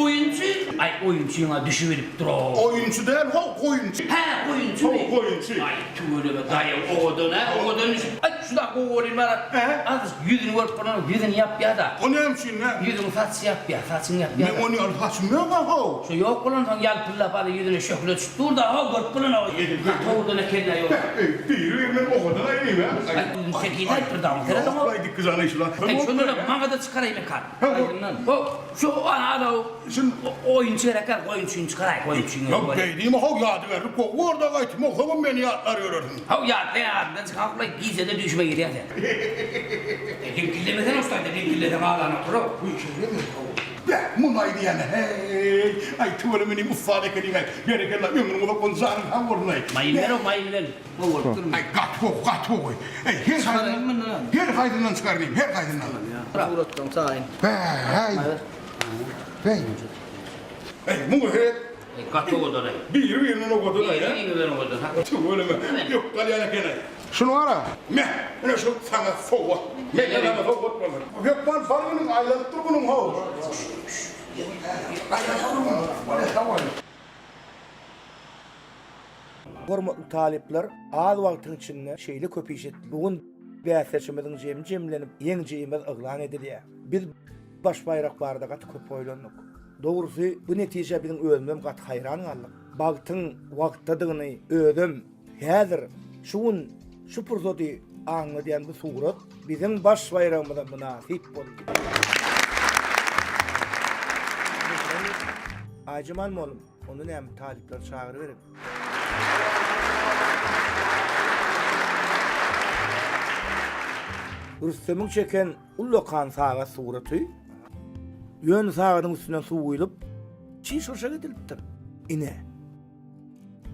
Oyuncu. Ay oyuncuyuna düşüverip dur o. Oyuncu değil koyuncu. He oyuncu mu? Koyuncu. Ay tüveleme dayı oğudun ha. Oğudun düşün. Ay şurada koğulayım bana. Az yüzünü vur bana yüzünü yap ya da. O ne hemşin ne? Yüzünü saçı yap ya. Saçını yap ya. Ne onu al saçım yok ha. Şu yok olan son yal pılla bana yüzünü şöyle tut. Dur da ha gör pılına o. Oğuduna kendine yok. Bir yemin o kadar ayıyım ha. Ay çekiden pırdan. Kere de o. Ay dikkat sana işler. Ay şunu da mangada çıkarayım kan. O şu ana o oyuncu rekar oyuncu çıkaray oyuncu. Yok dediğim o yadı verdi. Orada kayıtım o zaman beni arıyorum. Ha ya ben kalkla gizede düşme yeri ya. Linkillemeden ustaydı linkilleden ağlan oturup. Bu şey mi? Ya munaydı yani. Hey. Ay tuvalemin ifade kedime. Gerekirler ömrümü de konzarın ha ornay. Mayınlar. Ay gat koy. Ay her kaydından çıkarayım. Her kaydından. Uğrattım sayın. Hey. Hey mu he. Katı odada. Bir yerine o kadar ya. Bir yerine o kadar. Tuvaleme. Yok kalyana kene. Şunu ara. Ne şu sana fova. Ne yana fova bakma. Yok ben farkının aylanıp durgunum ha. Hormatly talipler, az wagtyň içinde şeýle köpişet. Bugun bäseçimizin jemlenip ýeňjeýimiz yglan edilýär. Biz baş bayrak barada gat köp oýlandyk. Dogrusu bu netije biziň özüm gat haýran galdyk. Bagtyň wagtdadygyny özüm häzir şuň şu pursaty aňy diýen bu surat bizim baş bayrağımyza münasip boldy. Aciman molum, onu näme talipler çağırı berip. Rüstem'in çeken Ullokan sağa suratı, yön sağının üstünden su uyulup, çiğ şoşa gidiliptir. İne.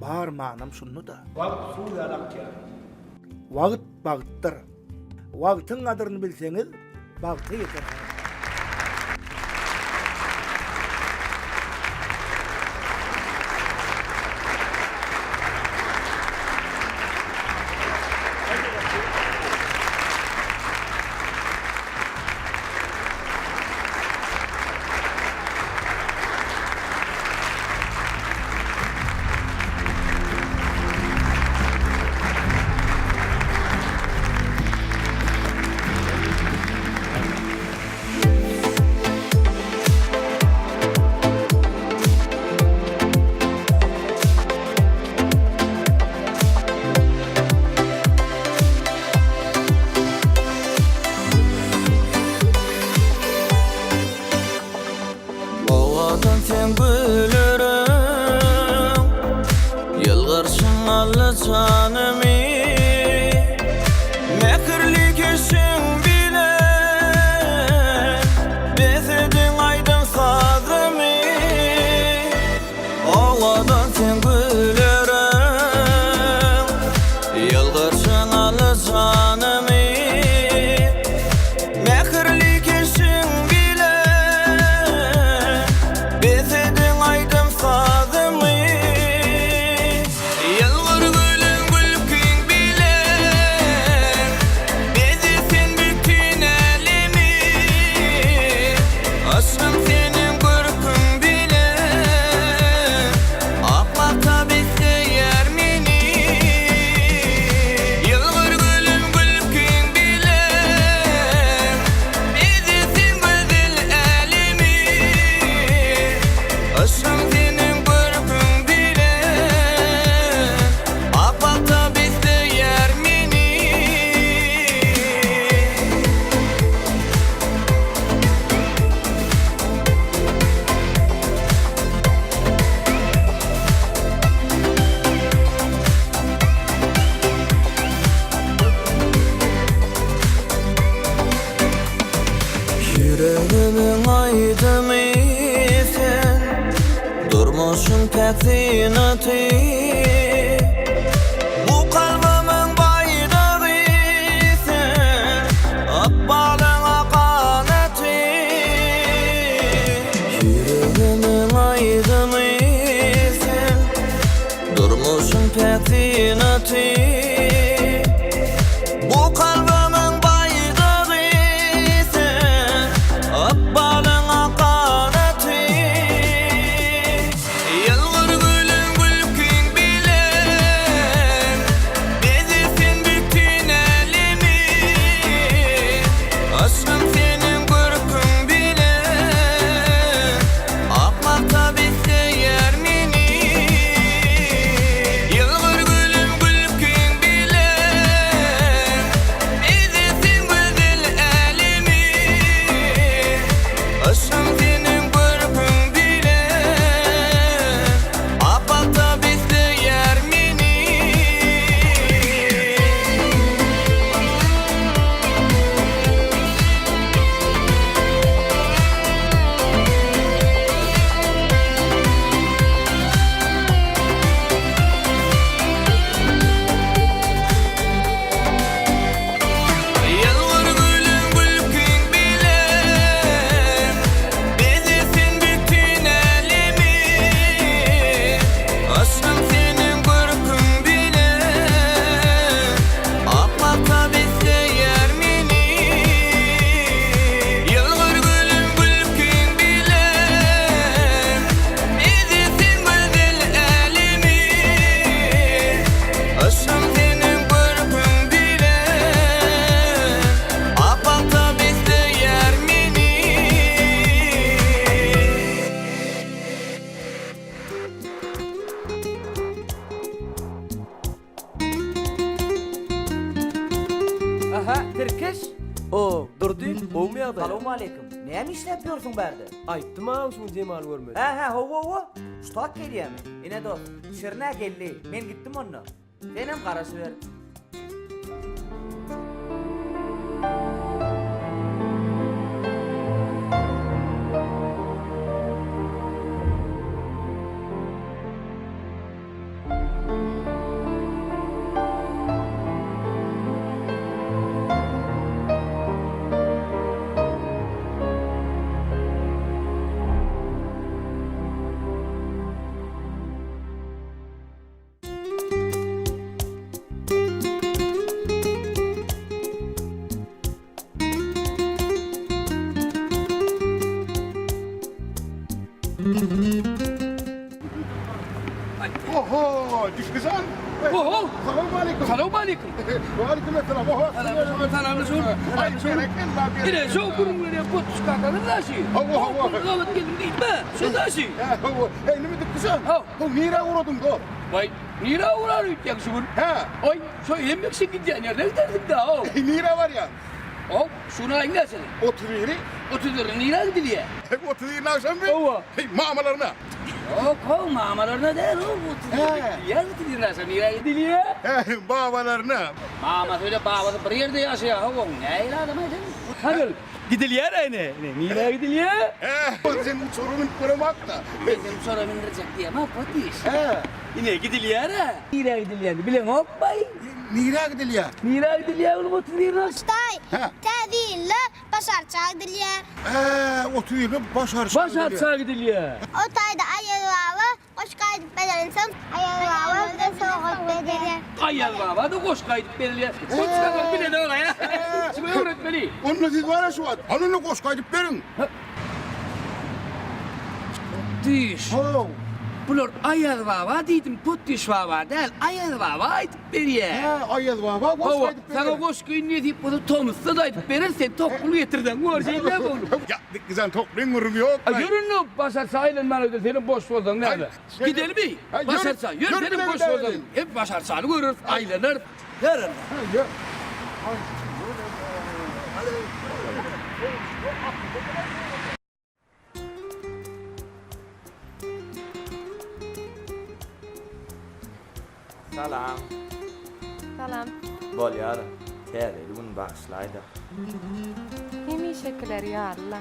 Bağır manam şunu da. Vakt su yalak ya. Vakt bağıttır. Vaktın adını bilseniz, bağıtı yeter. Yüreğimin aydını sen, durmuşsun pek zinatı. Bu kalbimin bayrağı sen, akbalın akaneti. Yüreğimin aydını sen, durmuşsun pek zinatı. Bu kalbimin Yılgır gülüm gülüp kün bile Tirkeş? O, durdu. Olmuyor da. Selamun aleyküm. Ne mi işlepiyorsun berde? Ayıptı mı şu Cemal görmedi? He, ho. Usta geliyor mi? Yine dost. Şırna geldi. Ben gittim onunla. Benim karası ver. Oho, düşküzan. Oho. Selamun aleyküm. Selamun aleyküm. Ve aleyküm selam. Oho. Ay yine şu kurum böyle potus kakanın naşı. Hava. Lavat geldim değil mi? Şu naşı. Hava. Hey, ne mi düşküzan? O nira uğradın da. Vay, nira uğrar ütyak şu gün. He. Ay, şu yemek gideceğin yerden giderdik daha o. Nira var ya. O, şuna hangi senin? 30 lira. 30 lira nira gidiliye. 30 lira akşam mı? Ova. Hey, mamalarına. Yok, o mamalarına değil o. 30 lira gidiliye. 30 lira sen nira gidiliye. He, babalarına. Mama söyle babası bir yerde yaşıyor. O ne iladım edin? Hadi. Gidiliye ne? Nira gidiliye? He, senin sorunun kırmak da. Benim sorumun indirecek diye ama potiş. He. Yine gidiliye ne? Nira gidiliye. Bilen hop bay. Nira gidiliye. Nira gidiliye oğlum 30 lira. Ustay, tadille başar çağdiliye. He, 30 lira başar çağ gidiliye. O tayda ayağı hoş kaydıp bedelinsem ayağı da soğuk bedeli. Ayal baba da koş kaydıp belirliye. Koş kaydıp bile de oraya. Şimdi öğretmeni. Onunla siz var ya şu an. Onunla koş kaydıp verin. Diş. Bunlar ayal baba dedim puttiş baba değil. Ayal baba aytıp veriye. He, ayal baba koş kaydıp verin. Sana koş köyün ne deyip bunu Thomas'ta da aytıp verirsen tokulu getirdin. Bu şey ne oldu? Ya kızan toklayın vurum yok. Yürün Başar sahilin ben öyle senin boş bozdun nerede? Gidelim mi? Başar sahil. Yürü senin boş bozdun. Hep Başar sahili görürüz. Ailenler. Yarın. Salam. Salam. Bol yar. Tereli bunu bağışlaydı. Yemişekler ya Allah.